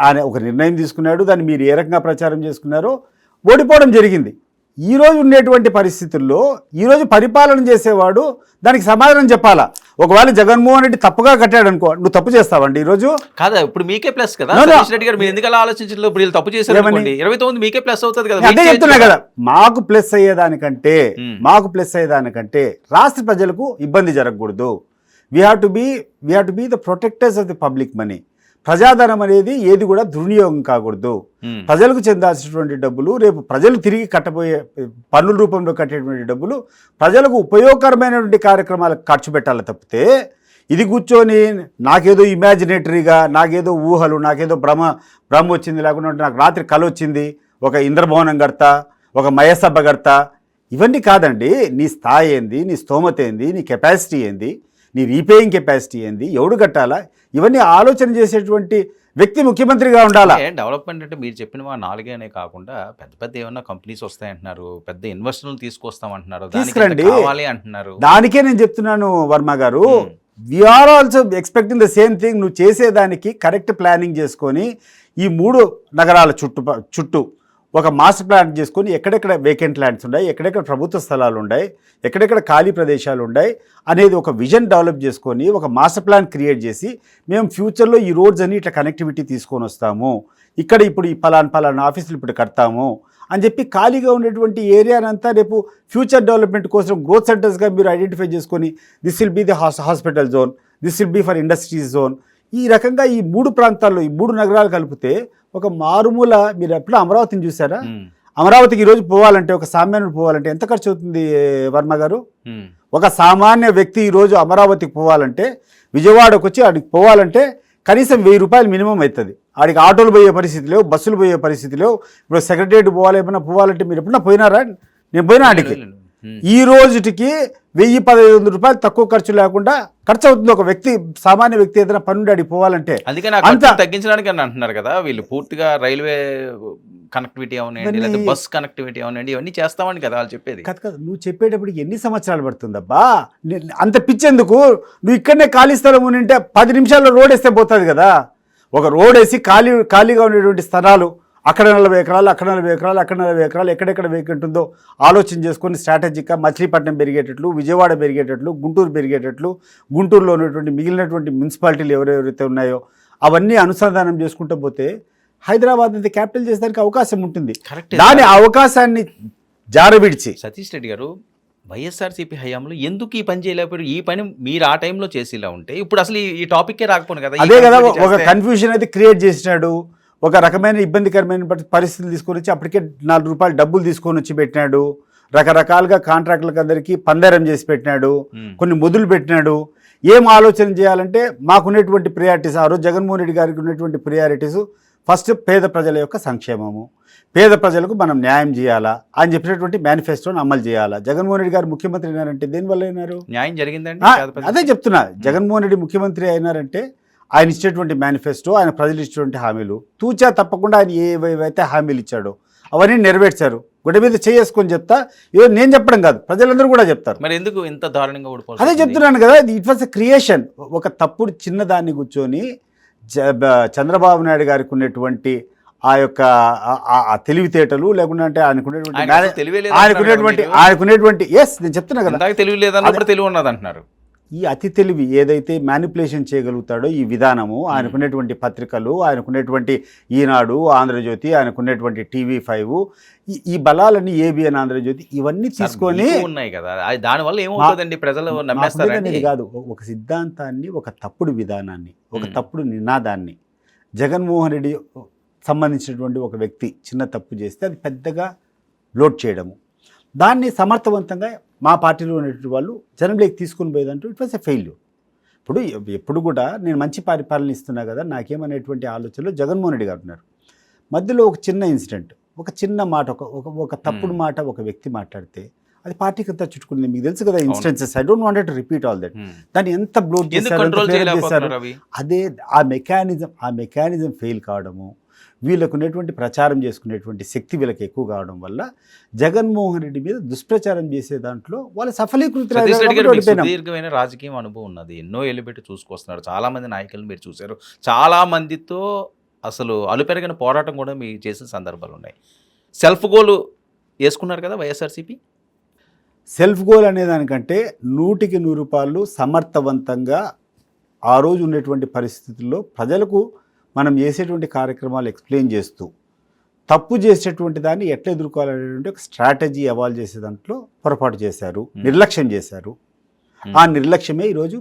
ఆయన ఒక నిర్ణయం తీసుకున్నాడు, దాన్ని మీరు ఏ రకంగా ప్రచారం చేసుకున్నారో ఓడిపోవడం జరిగింది. ఈరోజు ఉండేటువంటి పరిస్థితుల్లో ఈరోజు పరిపాలన చేసేవాడు దానికి సమాధానం చెప్పాలా. ఒకవేళ జగన్మోహన్ రెడ్డి తప్పుగా కట్టాడు అనుకో, నువ్వు తప్పు చేస్తావండి ఈరోజు కాదా? ఇప్పుడు మీకే ప్లస్ కదా No, no. సతీష్ రెడ్డి గారు, మీరు ఎందుకు అలా ఆలోచించలేదు? ఇప్పుడు వీళ్ళు తప్పు చేశారు అనుకోండి, 29 మీకే ప్లస్ అవుతుంది కదా. అదే చెప్తున్నా కదా, మాకు ప్లస్ అయ్యేదానికంటే రాష్ట్ర ప్రజలకు ఇబ్బంది జరగకూడదు. We have to be the protectors of the public money. ప్రజాధనం అనేది ఏది కూడా దుర్వినియోగం కాకూడదు. ప్రజలకు చెందాల్సినటువంటి డబ్బులు రేపు ప్రజలు తిరిగి కట్టబోయే పన్నుల రూపంలో కట్టేటువంటి డబ్బులు ప్రజలకు ఉపయోగకరమైనటువంటి కార్యక్రమాలకు ఖర్చు పెట్టాలి తప్పితే ఇది కూర్చొని నాకేదో ఇమాజినేటరీగా, నాకేదో ఊహలు, నాకేదో భ్రమ వచ్చింది, లేకుండా నాకు రాత్రి కల వచ్చింది, ఒక ఇంద్రభవనం కడతా, ఒక మయసభ కడతా, ఇవన్నీ కాదండి. నీ స్థాయి ఏంది, నీ స్తోమత ఏంది, నీ కెపాసిటీ ఏంది, నీ రీపేయింగ్ కెపాసిటీ ఏంది, ఎవడు కట్టాలా, ఇవన్నీ ఆలోచన చేసేటువంటి వ్యక్తి ముఖ్యమంత్రిగా ఉండాలా. డెవలప్మెంట్ అంటే మీరు చెప్పిన 4 అనే కాకుండా పెద్ద పెద్ద ఏమన్నా కంపెనీస్ వస్తాయంటున్నారు, పెద్ద ఇన్వెస్టర్లు తీసుకొస్తామంటున్నారు, తీసుకురండి కావాలి అంటున్నారు. దానికే నేను చెప్తున్నాను వర్మ గారు, we are also expecting the same thing. నువ్వు చేసేదానికి కరెక్ట్ ప్లానింగ్ చేసుకొని ఈ 3 నగరాల చుట్టూ ఒక మాస్టర్ ప్లాన్ చేసుకొని ఎక్కడెక్కడ వేకెంట్ ల్యాండ్స్ ఉన్నాయి, ఎక్కడెక్కడ ప్రభుత్వ స్థలాలు ఉన్నాయి, ఎక్కడెక్కడ ఖాళీ ప్రదేశాలు ఉన్నాయి అనేది ఒక విజన్ డెవలప్ చేసుకొని ఒక మాస్టర్ ప్లాన్ క్రియేట్ చేసి మేము ఫ్యూచర్లో ఈ రోడ్స్ అన్ని ఇట్లా కనెక్టివిటీ తీసుకొని వస్తాము, ఇక్కడ ఇప్పుడు ఈ పలానా ఆఫీసులు ఇప్పుడు కడతాము అని చెప్పి ఖాళీగా ఉండేటువంటి ఏరియానంతా రేపు ఫ్యూచర్ డెవలప్మెంట్ కోసం గ్రోత్ సెంటర్స్గా మీరు ఐడెంటిఫై చేసుకొని this will be the hospital zone, this will be for industries zone. ఈ రకంగా ఈ 3 ప్రాంతాల్లో ఈ 3 నగరాలు కలిపితే ఒక మారుమూల, మీరు ఎప్పుడు అమరావతిని చూసారా? అమరావతికి ఈరోజు పోవాలంటే, ఒక సామాన్యుడు పోవాలంటే ఎంత ఖర్చు అవుతుంది వర్మ గారు? ఒక సామాన్య వ్యక్తి ఈరోజు అమరావతికి పోవాలంటే, విజయవాడకు వచ్చి ఆడికి పోవాలంటే కనీసం 1000 రూపాయలు మినిమం అవుతుంది. ఆడికి ఆటోలు పోయే పరిస్థితి లేవు, బస్సులు పోయే పరిస్థితి లేవు. ఇప్పుడు సెక్రటరియట్ పోవాలంటే మీరు ఎప్పుడన్నా పోయినారా? నేను పోయినా ఆడికి. ఈ రోజుటికి 1000-1500 రూపాయలు తక్కువ ఖర్చు లేకుండా ఖర్చు అవుతుంది ఒక వ్యక్తి, సామాన్య వ్యక్తి ఏదైనా పనుండి అడిగి పోవాలంటే. అందుకని అంత తగ్గించడానికి అని అంటున్నారు కదా వీళ్ళు. పూర్తిగా రైల్వే కనెక్టివిటీ అవనండి, లేదా బస్ కనెక్టివిటీ అవనండి, ఇవన్నీ చేస్తామని కదా వాళ్ళు చెప్పేది. కదా నువ్వు చెప్పేటప్పుడు ఎన్ని సంవత్సరాలు పడుతుందబ్బా? అంత పిచ్చేందుకు? నువ్వు ఇక్కడనే ఖాళీ స్థలం ఉంటే 10 నిమిషాల్లో రోడ్ వేస్తే పోతుంది కదా. ఒక రోడ్ వేసి ఖాళీగా ఉండేటువంటి స్థలాలు, అక్కడ 40 ఎకరాలు, అక్కడ 40 ఎకరాలు, అక్కడ 40 ఎకరాలు, ఎక్కడెక్కడ వేకెంట్ ఉందో ఆలోచన చేసుకొని స్ట్రాటజిక్గా మచిలీపట్నం పెరిగేటట్లు, విజయవాడ పెరిగేటట్లు, గుంటూరు పెరిగేటట్లు, గుంటూరులో ఉన్నటువంటి మిగిలినటువంటి మున్సిపాలిటీలు ఎవరెవరైతే ఉన్నాయో అవన్నీ అనుసంధానం చేసుకుంటూ పోతే హైదరాబాద్ అనేది క్యాపిటల్ చేసేదానికి అవకాశం ఉంటుంది. దాని అవకాశాన్ని జారవిడిచి సతీష్ రెడ్డి గారు వైఎస్ఆర్సీపీ హయాంలో ఎందుకు ఈ పని చేయలేకపోయారు? ఈ పని మీరు ఆ టైంలో చేసేలా ఉంటే ఇప్పుడు అసలు ఈ టాపిక్కే రాకపోను కదా. అదే కదా, ఒక కన్ఫ్యూజన్ అయితే క్రియేట్ చేసినాడు. ఒక రకమైన ఇబ్బందికరమైన పరిస్థితులు తీసుకొని వచ్చి అప్పటికే 4 రూపాయలు డబ్బులు తీసుకొని వచ్చి పెట్టినాడు. రకరకాలుగా కాంట్రాక్టులకు అందరికీ పందేరం చేసి పెట్టినాడు, కొన్ని మొదలు పెట్టినాడు. ఏం ఆలోచన చేయాలంటే మాకున్నటువంటి ప్రియారిటీస్, ఆ రోజు జగన్మోహన్ రెడ్డి గారికి ఉన్నటువంటి ప్రియారిటీస్ ఫస్ట్ పేద ప్రజల యొక్క సంక్షేమము, పేద ప్రజలకు మనం న్యాయం చేయాలా అని చెప్పినటువంటి మేనిఫెస్టోని అమలు చేయాలా. జగన్మోహన్ రెడ్డి గారు ముఖ్యమంత్రి అయినారంటే దేనివల్ల అయినారు? న్యాయం జరిగిందండి. అదే చెప్తున్నా, జగన్మోహన్ రెడ్డి ముఖ్యమంత్రి అయినారంటే ఆయన ఇచ్చేటువంటి మేనిఫెస్టో, ఆయన ప్రజలు ఇచ్చేటువంటి హామీలు తూచా తప్పకుండా ఆయన ఏవైతే హామీలు ఇచ్చాడో అవన్నీ నెరవేర్చారు. గుడ్డ మీద చేసుకొని చెప్తా, ఇదో నేను చెప్పడం కాదు, ప్రజలందరూ కూడా చెప్తారు. మరి ఎందుకు ఇంత దారుణంగా ఓడిపోవాలి? అదే చెప్తున్నాను కదా, ఇట్ వాస్ ఎ క్రియేషన్. ఒక తప్పుడు చిన్నదాన్ని కూర్చొని చంద్రబాబు నాయుడు గారికి ఉన్నటువంటి ఆ యొక్క తెలివితేటలు, లేకుండా అంటే ఆయనకునేటువంటి ఎస్ నేను చెప్తున్నా కదా, తెలివి లేదన్నప్పుడు తెలివి ఉన్నది అంటున్నారు. ఈ అతి తెలివి ఏదైతే మ్యానిపులేషన్ చేయగలుగుతాడో ఈ విధానము, ఆయనకున్నటువంటి పత్రికలు, ఆయనకున్నటువంటి ఈనాడు, ఆంధ్రజ్యోతి, ఆయనకున్నటువంటి TV5, ఈ బలాలన్నీ ఏబిఎన్, ఆంధ్రజ్యోతి, ఇవన్నీ తీసుకొని ఉన్నాయి కదా. దానివల్ల ఏమవుతుందండి? ప్రజలు నమ్మేస్తారని కాదు, ఒక సిద్ధాంతాన్ని, ఒక తప్పుడు విధానాన్ని, ఒక తప్పుడు నినాదాన్ని జగన్మోహన్ రెడ్డి సంబంధించినటువంటి ఒక వ్యక్తి చిన్న తప్పు చేస్తే అది పెద్దగా లోడ్ చేయడము, దాన్ని సమర్థవంతంగా మా పార్టీలో ఉన్నటువంటి వాళ్ళు జనంలోకి తీసుకుని పోయేదంటూ ఇట్ వాస్ ఎ ఫెయిల్యూర్. ఎప్పుడు కూడా నేను మంచి పరిపాలన ఇస్తున్నా కదా, నాకేమనేటువంటి ఆలోచనలో జగన్మోహన్ రెడ్డి గారు ఉన్నారు. మధ్యలో ఒక చిన్న ఇన్సిడెంట్, ఒక చిన్న మాట, ఒక తప్పుడు మాట ఒక వ్యక్తి మాట్లాడితే అది పార్టీకి అంతా చుట్టుకుంది. మీకు తెలుసు కదా instances, I don't want to repeat all that. దాన్ని ఎంత బ్లోట్ చేశారు. అదే ఆ మెకానిజం ఫెయిల్ కావడము, వీళ్ళకు ఉన్నటువంటి ప్రచారం చేసుకునేటువంటి శక్తి వీళ్ళకి ఎక్కువ కావడం వల్ల జగన్మోహన్ రెడ్డి మీద దుష్ప్రచారం చేసే దాంట్లో వాళ్ళు దీర్ఘమైన రాజకీయం అనుభవం ఉన్నది, ఎన్నో ఏళ్ళు పెట్టి చూసుకొస్తున్నారు. చాలా మంది నాయకులను మీరు చూశారు, చాలా మందితో అసలు అలుపెరగని పోరాటం కూడా మీరు చేసిన సందర్భాలు ఉన్నాయి. సెల్ఫ్ గోల్ వేసుకున్నారు కదా వైఎస్ఆర్సీపీ. సెల్ఫ్ గోల్ అనే దానికంటే 100% సమర్థవంతంగా ఆ రోజు ఉన్నటువంటి పరిస్థితుల్లో ప్రజలకు మనం చేసేటువంటి కార్యక్రమాలు ఎక్స్ప్లెయిన్ చేస్తూ తప్పు చేసేటువంటి దాన్ని ఎట్లా ఎదుర్కోవాలనేటువంటి ఒక స్ట్రాటజీ ఎవాల్వ్ చేసే దాంట్లో పొరపాటు చేశారు, నిర్లక్ష్యం చేశారు. ఆ నిర్లక్ష్యమే ఈరోజు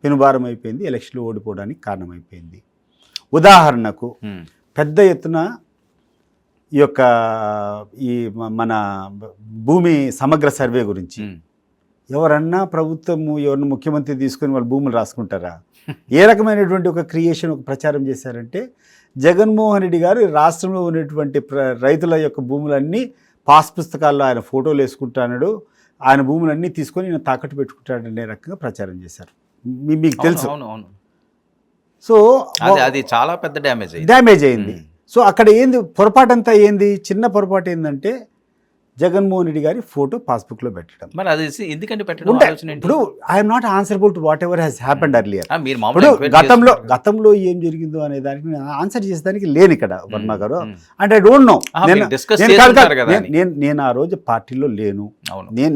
పెనుభారం అయిపోయింది, ఎలక్షన్లు ఓడిపోవడానికి కారణమైపోయింది. ఉదాహరణకు పెద్ద ఎత్తున ఈ యొక్క మన భూమి సమగ్ర సర్వే గురించి ఎవరన్నా ప్రభుత్వము ఎవరన్నా ముఖ్యమంత్రి తీసుకొని వాళ్ళు భూములు రాసుకుంటారా? ఏ రకమైనటువంటి ఒక క్రియేషన్ ఒక ప్రచారం చేశారంటే జగన్మోహన్ రెడ్డి గారు రాష్ట్రంలో ఉన్నటువంటి రైతుల యొక్క భూములన్నీ పాస్ పుస్తకాల్లో ఆయన ఫోటోలు వేసుకుంటాడు, ఆయన భూములన్నీ తీసుకొని ఈయన తాకట్టు పెట్టుకుంటాడనే రకంగా ప్రచారం చేశారు. మీకు తెలుసు. సో అది చాలా పెద్ద డ్యామేజ్ అయింది. సో అక్కడ ఏంది పొరపాటు అంతా ఏంది, చిన్న పొరపాటు ఏంటంటే జగన్మోహన్ రెడ్డి గారి ఫోటో పాస్బుక్లో పెట్టడం. మరి అది ఎందుకంటే ఇప్పుడు I'm not answerable to what ever has happened earlier. గతంలో ఏం జరిగిందో అనే దానికి ఆన్సర్ చేసేదానికి లేను ఇక్కడ వర్మ గారు. అండ్ ఐ డోంట్ నో, నేను ఆ రోజు పార్టీలో లేను.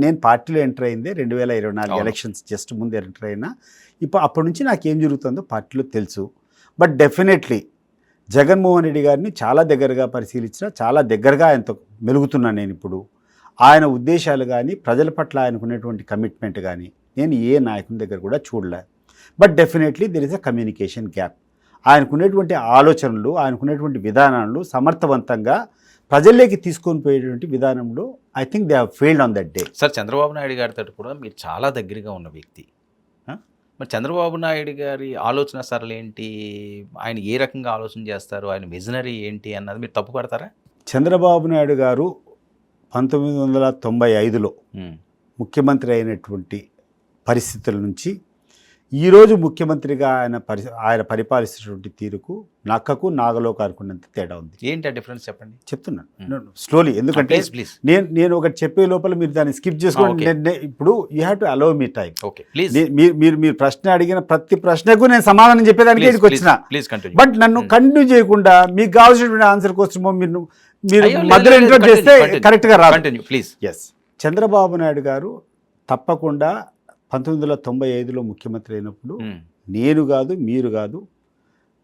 నేను పార్టీలో ఎంటర్ అయిందే 2024 ఎలక్షన్స్ జస్ట్ ముందు ఎంటర్ అయినా. ఇప్పుడు అప్పటి నుంచి నాకేం జరుగుతుందో పార్టీలో తెలుసు. బట్ డెఫినెట్లీ జగన్మోహన్ రెడ్డి గారిని చాలా దగ్గరగా పరిశీలించిన, చాలా దగ్గరగా ఆయనతో మెలుగుతున్నాను నేను. ఇప్పుడు ఆయన ఉద్దేశాలు కానీ ప్రజల పట్ల ఆయనకున్నటువంటి కమిట్మెంట్ కానీ నేను ఏ నాయకుని దగ్గర కూడా చూడలే. But definitely there is a communication gap. ఆయనకున్నటువంటి ఆలోచనలు, ఆయనకున్నటువంటి విధానాలు సమర్థవంతంగా ప్రజల్లోకి తీసుకొని పోయేటువంటి విధానంలో I think they have failed on that day. Sir, Chandrababu Naidu గారితో కూడా మీరు చాలా దగ్గరగా ఉన్న వ్యక్తి. మరి చంద్రబాబు నాయుడు గారి ఆలోచన సరళి ఏంటి, ఆయన ఏ రకంగా ఆలోచన చేస్తారు, ఆయన విజనరీ ఏంటి అన్నది మీరు తప్పు పడతారా? చంద్రబాబు నాయుడు గారు 1995లో ముఖ్యమంత్రి అయినటువంటి పరిస్థితుల నుంచి ఈరోజు ముఖ్యమంత్రిగా ఆయన పరిపాలిస్తున్నటువంటి తీరుకు నక్కకు నాగలోకి అనుకున్నంత తేడా ఉంది. ఏంటి ఆ డిఫరెన్స్ చెప్పండి. చెప్తున్నాను స్లోలీ, ఎందుకంటే నేను ఒకటి చెప్పే లోపల మీరు దాన్ని స్కిప్ చేసుకోండి. ఇప్పుడు you have to allow me time. మీరు ప్రశ్న అడిగిన ప్రతి ప్రశ్నకు నేను సమాధానం చెప్పేదానికి ఇక్కడికి వచ్చిన. బట్ నన్ను కంటిన్యూ చేయకుండా మీకు కావాల్సినటువంటి ఆన్సర్ కోసమో మీరు మధ్యలో ఇంటరప్ట్ చేస్తే కరెక్ట్గా రాదు. ఎస్, చంద్రబాబు నాయుడు గారు తప్పకుండా 1995లో ముఖ్యమంత్రి అయినప్పుడు నేను కాదు, మీరు కాదు,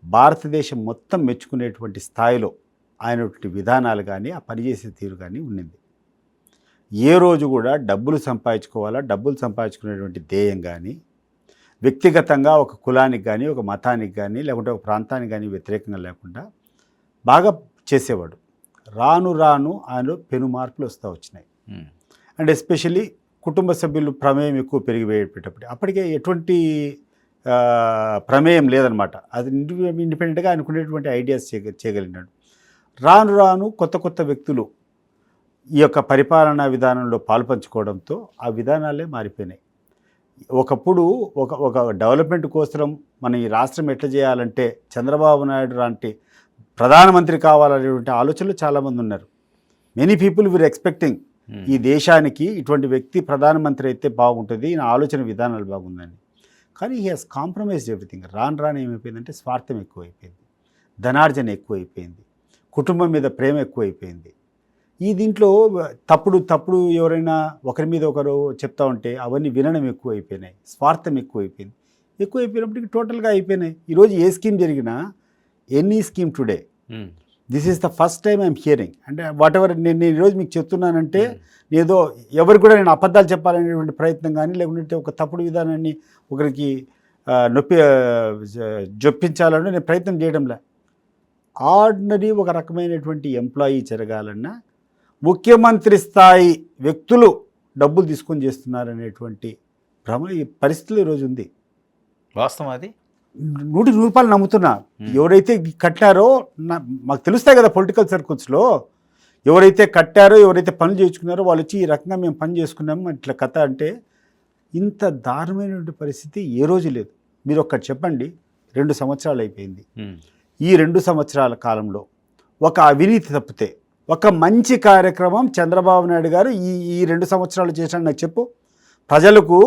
భారతదేశం మొత్తం మెచ్చుకునేటువంటి స్థాయిలో ఆయనటువంటి విధానాలు కానీ ఆ పనిచేసే తీరు కానీ ఉన్నింది. ఏ రోజు కూడా డబ్బులు సంపాదించుకునేటువంటి ధ్యేయం కానీ, వ్యక్తిగతంగా ఒక కులానికి కానీ, ఒక మతానికి కానీ, లేకుంటే ఒక ప్రాంతానికి కానీ వ్యతిరేకంగా లేకుండా బాగా చేసేవాడు. రాను రాను ఆయన పెను మార్పులు వస్తూ వచ్చినాయి. అండ్ ఎస్పెషల్లీ కుటుంబ సభ్యులు ప్రమేయం ఎక్కువ పెరిగిపోయేటప్పుడు అప్పటికే ఎటువంటి ప్రమేయం లేదనమాట. అది ఇండిపెండెంట్గా ఆయనకునేటువంటి ఐడియాస్ చేయగలిగినాడు. రాను రాను కొత్త వ్యక్తులు ఈ యొక్క పరిపాలనా విధానంలో పాల్పంచుకోవడంతో ఆ విధానాలే మారిపోయినాయి. ఒకప్పుడు ఒక డెవలప్మెంట్ కోసం మనం ఈ రాష్ట్రం ఎట్లా చేయాలంటే చంద్రబాబు నాయుడు లాంటి ప్రధానమంత్రి కావాలనేటువంటి ఆలోచనలు చాలామంది ఉన్నారు. మెనీ పీపుల్ వీర్ ఎక్స్పెక్టింగ్ ఈ దేశానికి ఇటువంటి వ్యక్తి ప్రధానమంత్రి అయితే బాగుంటుంది, ఈయన ఆలోచన విధానాలు బాగుందని. కానీ హీ హాస్ కాంప్రమైజ్డ్ ఎవ్రీథింగ్. రాను ఏమైపోయిందంటే స్వార్థం ఎక్కువైపోయింది, ధనార్జన ఎక్కువైపోయింది, కుటుంబం మీద ప్రేమ ఎక్కువైపోయింది. ఈ దీంట్లో తప్పుడు ఎవరైనా ఒకరి మీద ఒకరు చెప్తా ఉంటే అవన్నీ వినడం ఎక్కువైపోయినాయి, స్వార్థం ఎక్కువైపోయినప్పటికీ టోటల్గా అయిపోయినాయి. ఈరోజు ఏ స్కీమ్ జరిగినా, any scheme today, this is the first time I'm hearing. అంటే వాట్ ఎవర్ నేను ఈరోజు మీకు చెప్తున్నానంటే ఏదో ఎవరు కూడా నేను అబద్ధాలు చెప్పాలనేటువంటి ప్రయత్నం కానీ, లేకుంటే ఒక తప్పుడు విధానాన్ని ఒకరికి జొప్పించాలని నేను ప్రయత్నం చేయడంలే. ఆర్డినరీ ఒక రకమైనటువంటి ఎంప్లాయీ జరగాలన్నా ముఖ్యమంత్రి స్థాయి వ్యక్తులు డబ్బులు తీసుకొని చేస్తున్నారనేటువంటి భ్రమ ఈ పరిస్థితులు ఈరోజు ఉంది. వాస్తవం అది 100% నమ్ముతున్నా. ఎవరైతే కట్టారో మాకు తెలుస్తాయి కదా పొలిటికల్ సర్కిల్స్లో, ఎవరైతే కట్టారో, ఎవరైతే పనులు చేయించుకున్నారో వాళ్ళు వచ్చి ఈ రకంగా మేము పని చేసుకున్నాము ఇట్లా కథ అంటే ఇంత దారుణమైనటువంటి పరిస్థితి ఏ రోజు లేదు. మీరు ఒక్కటి చెప్పండి, 2 సంవత్సరాలు అయిపోయింది. ఈ 2 సంవత్సరాల కాలంలో ఒక అవినీతి తప్పితే ఒక మంచి కార్యక్రమం చంద్రబాబు నాయుడు గారు ఈ 2 సంవత్సరాలు చేశాడు నాకు చెప్పు. ప్రజలకు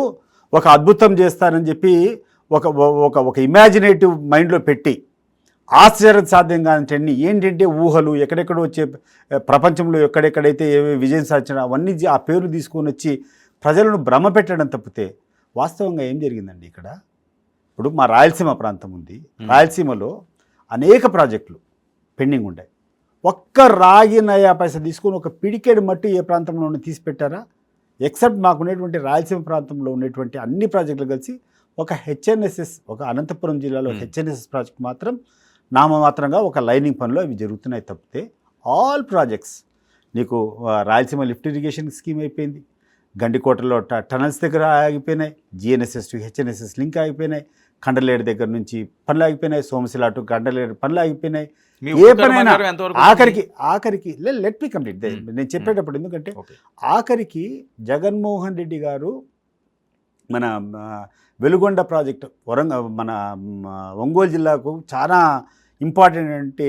ఒక అద్భుతం చేస్తానని చెప్పి ఒక ఇమాజినేటివ్ మైండ్లో పెట్టి ఆశ్చర్య సాధ్యం కానిటన్ని ఏంటంటే ఊహలు ఎక్కడెక్కడ వచ్చే ప్రపంచంలో ఎక్కడెక్కడైతే ఏమేమి విజయం సాధించిన అవన్నీ ఆ పేరు తీసుకొని వచ్చి ప్రజలను భ్రమ పెట్టడం తప్పితే వాస్తవంగా ఏం జరిగిందండి ఇక్కడ? ఇప్పుడు మా రాయలసీమ ప్రాంతం ఉంది. రాయలసీమలో అనేక ప్రాజెక్టులు పెండింగ్ ఉన్నాయి. ఒక్క రాగి నయా పైసా తీసుకొని ఒక పిడికేడు మట్టు ఏ ప్రాంతంలో తీసి పెట్టారా? ఎక్సెప్ట్ మాకు ఉన్నటువంటి రాయలసీమ ప్రాంతంలో ఉన్నటువంటి అన్ని ప్రాజెక్టులు కలిసి ఒక హెచ్ఎన్ఎస్ఎస్, ఒక అనంతపురం జిల్లాలో హెచ్ఎన్ఎస్ఎస్ ప్రాజెక్ట్ మాత్రం నామమాత్రంగా ఒక లైనింగ్ పనిలో అవి జరుగుతున్నాయి తప్పితే ఆల్ ప్రాజెక్ట్స్ నీకు రాయలసీమ లిఫ్ట్ ఇరిగేషన్ స్కీమ్ అయిపోయింది, గండికోటలో టనల్స్ దగ్గర ఆగిపోయినాయి, జిఎన్ఎస్ఎస్ టు హెచ్ఎన్ఎస్ఎస్ లింక్ ఆగిపోయినాయి, కండలేడు దగ్గర నుంచి పనులు ఆగిపోయినాయి, సోమశిల టు కండలేడు పనులు ఆగిపోయినాయి. ఏ పనైనా ఆఖరికి లెట్ మీ కంప్లీట్ నేను చెప్పేటప్పుడు, ఎందుకంటే ఆఖరికి జగన్మోహన్ రెడ్డి గారు మన వెలుగొండ ప్రాజెక్టు మన ఒంగోలు జిల్లాకు చాలా ఇంపార్టెంట్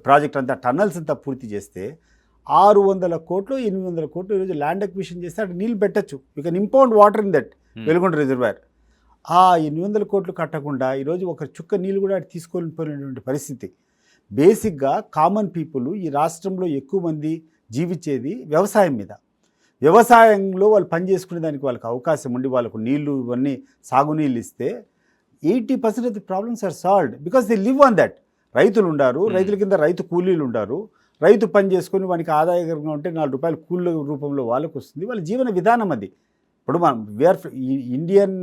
ప్రాజెక్ట్ అంతా టన్నల్స్ అంతా పూర్తి చేస్తే 600 కోట్లు 800 కోట్లు ఈరోజు ల్యాండ్ అక్విజిషన్ చేస్తే అటు నీళ్ళు పెట్టచ్చు. You can impound water in that Veligonda reservoir. ఆ 800 కోట్లు కట్టకుండా ఈరోజు ఒక చుక్క నీళ్ళు కూడా అటు తీసుకోలేకపోయినటువంటి పరిస్థితి. బేసిక్గా కామన్ పీపుల్ ఈ రాష్ట్రంలో ఎక్కువ మంది జీవించేది వ్యవసాయం మీద. వ్యవసాయంలో వాళ్ళు పని చేసుకునే దానికి వాళ్ళకి అవకాశం ఉండి వాళ్ళకు నీళ్లు ఇవన్నీ సాగునీళ్ళు ఇస్తే 80% of the problems are solved because they live on that. రైతులు ఉండారు, రైతుల కింద రైతు కూలీలు ఉండారు. రైతు పని చేసుకొని వానికి ఆదాయకరంగా ఉంటే 4 రూపాయలు కూలీల రూపంలో వాళ్ళకు వస్తుంది. వాళ్ళ జీవన విధానం అది. ఇప్పుడు మనం వీఆర్ ఇండియన్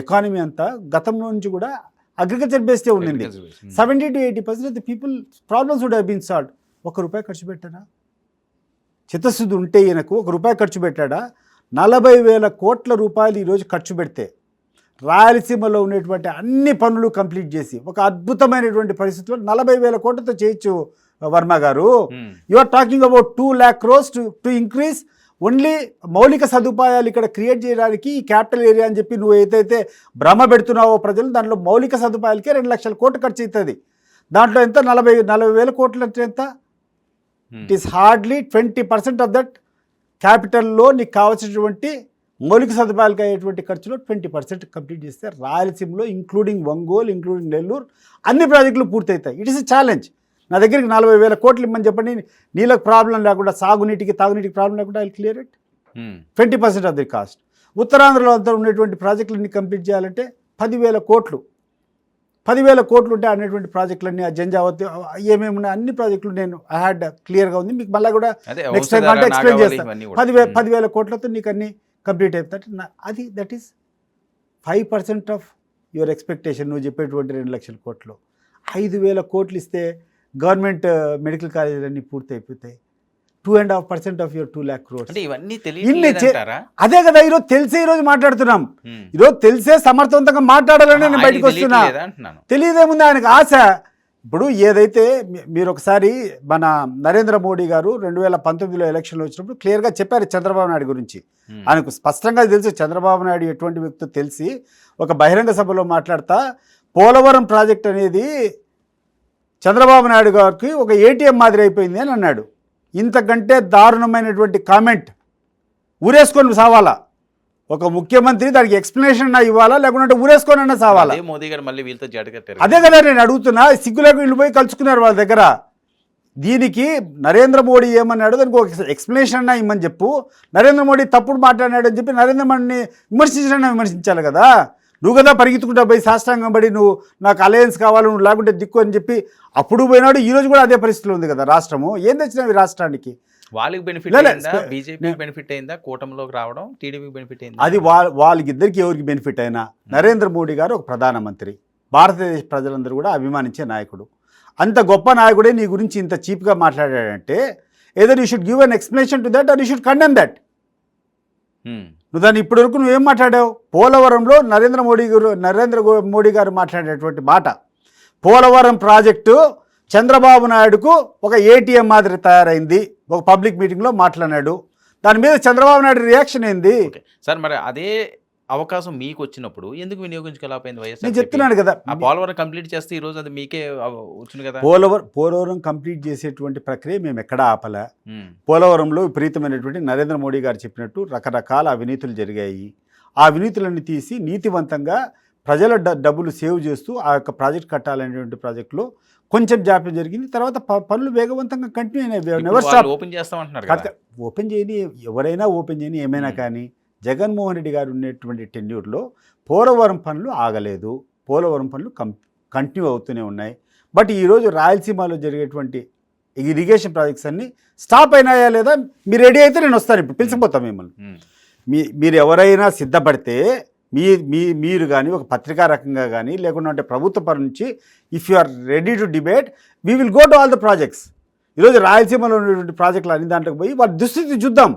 ఎకానమీ అంతా గతంలో నుంచి కూడా అగ్రికల్చర్ బేస్డే ఉండింది. 70 to 80% of the people problems would have been solved. ₹1 ఖర్చు పెట్టారా? చిత్తశుద్ధి ఉంటే ఈయనకు ₹1 ఖర్చు పెట్టాడా? 40,000 కోట్ల రూపాయలు ఈరోజు ఖర్చు పెడితే రాయలసీమలో ఉన్నటువంటి అన్ని పనులు కంప్లీట్ చేసి ఒక అద్భుతమైనటువంటి పరిస్థితుల్లో 40,000 కోట్లతో చేయొచ్చు వర్మ గారు. You are talking about 2 lakh crores to increase only మౌలిక సదుపాయాలు ఇక్కడ క్రియేట్ చేయడానికి ఈ క్యాపిటల్ ఏరియా అని చెప్పి నువ్వు ఏదైతే భ్రమ పెడుతున్నావో ప్రజలు, దాంట్లో మౌలిక సదుపాయాలకే 2 లక్షల కోట్లు ఖర్చు అవుతుంది. దాంట్లో ఎంత 40,000 కోట్లు అంటే ఎంత? It is hardly 20% of that. క్యాపిటల్లో నీకు కావాల్సినటువంటి మౌలిక సదుపాయాలకు అయ్యేటువంటి ఖర్చులో 20% కంప్లీట్ చేస్తే రాయలసీమలో ఇంక్లూడింగ్ ఒంగోలు, ఇంక్లూడింగ్ నెల్లూరు అన్ని ప్రాజెక్టులు పూర్తవుతాయి. It is a challenge. నా దగ్గరికి 40,000 కోట్లు ఇమ్మని చెప్పండి, నీళ్ళకు ప్రాబ్లం లేకుండా, సాగునీటికి తాగునీటికి ప్రాబ్లం లేకుండా I clear it. 20% of the cost. ఉత్తరాంధ్రలో అంతా ఉన్నటువంటి ప్రాజెక్టులన్నీ కంప్లీట్ చేయాలంటే 10,000 కోట్లు. 10,000 కోట్లు ఉంటే అనేటువంటి ప్రాజెక్టులన్నీ ఆ జంజావతి ఏమేమి ఉన్నాయి అన్ని ప్రాజెక్టులు నేను ఐ హ్యాడ్ క్లియర్గా ఉంది. మీకు మళ్ళీ కూడా నెక్స్ట్ టైం అంటే ఎక్స్ప్లెయిన్ చేస్తాను. 10,000 కోట్లతో నీకు అన్ని కంప్లీట్ అవుతాయి. అది that is 5% of your expectation. నువ్వు చెప్పేటువంటి 2 లక్షల కోట్లు. 5,000 కోట్లు ఇస్తే గవర్నమెంట్ మెడికల్ కాలేజీలన్నీ పూర్తి అయిపోతాయి. 2.5% ఆఫ్ యువర్ 2 lakh crores. అదే కదా ఈరోజు తెలిసే ఈరోజు మాట్లాడుతున్నాం. ఈరోజు తెలిసే సమర్థవంతంగా మాట్లాడాలని నేను బయటకు వస్తున్నా. తెలియదేముంది ఆయనకు ఆశ. ఇప్పుడు ఏదైతే మీరు ఒకసారి మన నరేంద్ర మోడీ గారు 2019లో ఎలక్షన్లో వచ్చినప్పుడు క్లియర్గా చెప్పారు చంద్రబాబు నాయుడు గురించి. ఆయనకు స్పష్టంగా తెలుసు చంద్రబాబు నాయుడు ఎటువంటి వ్యక్తో తెలిసి ఒక బహిరంగ సభలో మాట్లాడతా పోలవరం ప్రాజెక్ట్ అనేది చంద్రబాబు నాయుడు గారికి ఒక ఏటీఎం మాదిరి అయిపోయింది అని అన్నాడు. ఇంతకంటే దారుణమైనటువంటి కామెంట్ ఊరేసుకొని సావాలా? ఒక ముఖ్యమంత్రి దానికి ఎక్స్ప్లెనేషన్ అన్నా ఇవ్వాలా, లేకుంటే ఊరేసుకొని అన్నా సావాలా? మోదీ గారు మళ్ళీ వీళ్ళతో అదే కదా నేను అడుగుతున్నా. సిగ్గులేక వీళ్ళు పోయి కలుసుకున్నారు వాళ్ళ దగ్గర. దీనికి నరేంద్ర మోడీ ఏమన్నాడు, దానికి ఒక ఎక్స్ప్లెనేషన్ అన్నా ఇమ్మని చెప్పు. నరేంద్ర మోడీ తప్పుడు మాట్లాడాడు అని చెప్పి నరేంద్ర మోడీని విమర్శించాలి కదా. నువ్వు కదా పరిగెత్తుకుంటా పోయి సాష్టాంగం పడి నువ్వు నాకు అలయన్స్ కావాలి, నువ్వు లేకుంటే దిక్కు అని చెప్పి అప్పుడు పోయినాడు. ఈరోజు కూడా అదే పరిస్థితిలో ఉంది కదా రాష్ట్రము. ఏం తెచ్చినావు ఈ రాష్ట్రానికి? వాళ్ళకి బెనిఫిట్ అయిందా, బీజేపీ బెనిఫిట్ అయిందా, కూటమిలోకి రావడం, టీడీపీ బెనిఫిట్ అయిందా? అది వాళ్ళకిద్దరికి ఎవరికి బెనిఫిట్ అయినా నరేంద్ర మోడీ గారు ఒక ప్రధానమంత్రి, భారతదేశ ప్రజలందరూ కూడా అభిమానించే నాయకుడు. అంత గొప్ప నాయకుడే నీ గురించి ఇంత చీప్గా మాట్లాడాడంటే either you should give an explanation to that or you should condemn that. నువ్వు దాన్ని ఇప్పటివరకు నువ్వేం మాట్లాడావు? పోలవరంలో నరేంద్ర మోడీ గారు మాట్లాడేటువంటి మాట, పోలవరం ప్రాజెక్టు చంద్రబాబు నాయుడుకు ఒక ఏటీఎం మాదిరి తయారైంది, ఒక పబ్లిక్ మీటింగ్లో మాట్లాడాడు. దాని మీద చంద్రబాబు నాయుడు రియాక్షన్ ఏంది? సార్ మరి అదే అవకాశం మీకు వచ్చినప్పుడు ఎందుకు వినియోగించుకోలేకపోయింది వైఎస్ఆర్? నేను చెప్తున్నాను కదా, ఆ పోలవరం కంప్లీట్ చేస్తే ఈరోజు అది మీకే వచ్చింది కదా. పోలవరం కంప్లీట్ చేసేటువంటి ప్రక్రియ మేము ఎక్కడా ఆపలే. పోలవరంలో విపరీతమైనటువంటి నరేంద్ర మోడీ గారు చెప్పినట్టు రకరకాల అవినీతులు జరిగాయి. ఆ అవినీతులన్నీ తీసి నీతివంతంగా ప్రజల డబ్బులు సేవ్ చేస్తూ ఆ యొక్క ప్రాజెక్ట్ కట్టాలనేటువంటి ప్రాజెక్టులో కొంచెం జాప్యం జరిగింది. తర్వాత పనులు వేగవంతంగా కంటిన్యూ అయినాయి. Never stop. ఓపెన్ చేస్తామంటున్నారు కదా. ఓపెన్ చేయని, ఎవరైనా ఓపెన్ చేయని, ఏమైనా కానీ జగన్మోహన్ రెడ్డి గారు ఉన్నటువంటి టెన్యూర్లో పోలవరం పనులు ఆగలేదు. పోలవరం పనులు కంటిన్యూ అవుతూనే ఉన్నాయి. బట్ ఈరోజు రాయలసీమలో జరిగేటువంటి ఇరిగేషన్ ప్రాజెక్ట్స్ అన్నీ స్టాప్ అయినాయా లేదా? మీరు రెడీ అయితే నేను వస్తాను, ఇప్పుడు పిలిచిపోతాం మిమ్మల్ని. మీరు ఎవరైనా సిద్ధపడితే మీరు కానీ ఒక పత్రికా రకంగా కానీ లేకుండా అంటే ప్రభుత్వ పరం నుంచి if you are ready to debate we will go to all the projects. ఈరోజు రాయలసీమలో ఉన్నటువంటి ప్రాజెక్టులు అన్ని దాంట్లోకి పోయి వారి దుస్థితి చూద్దాం.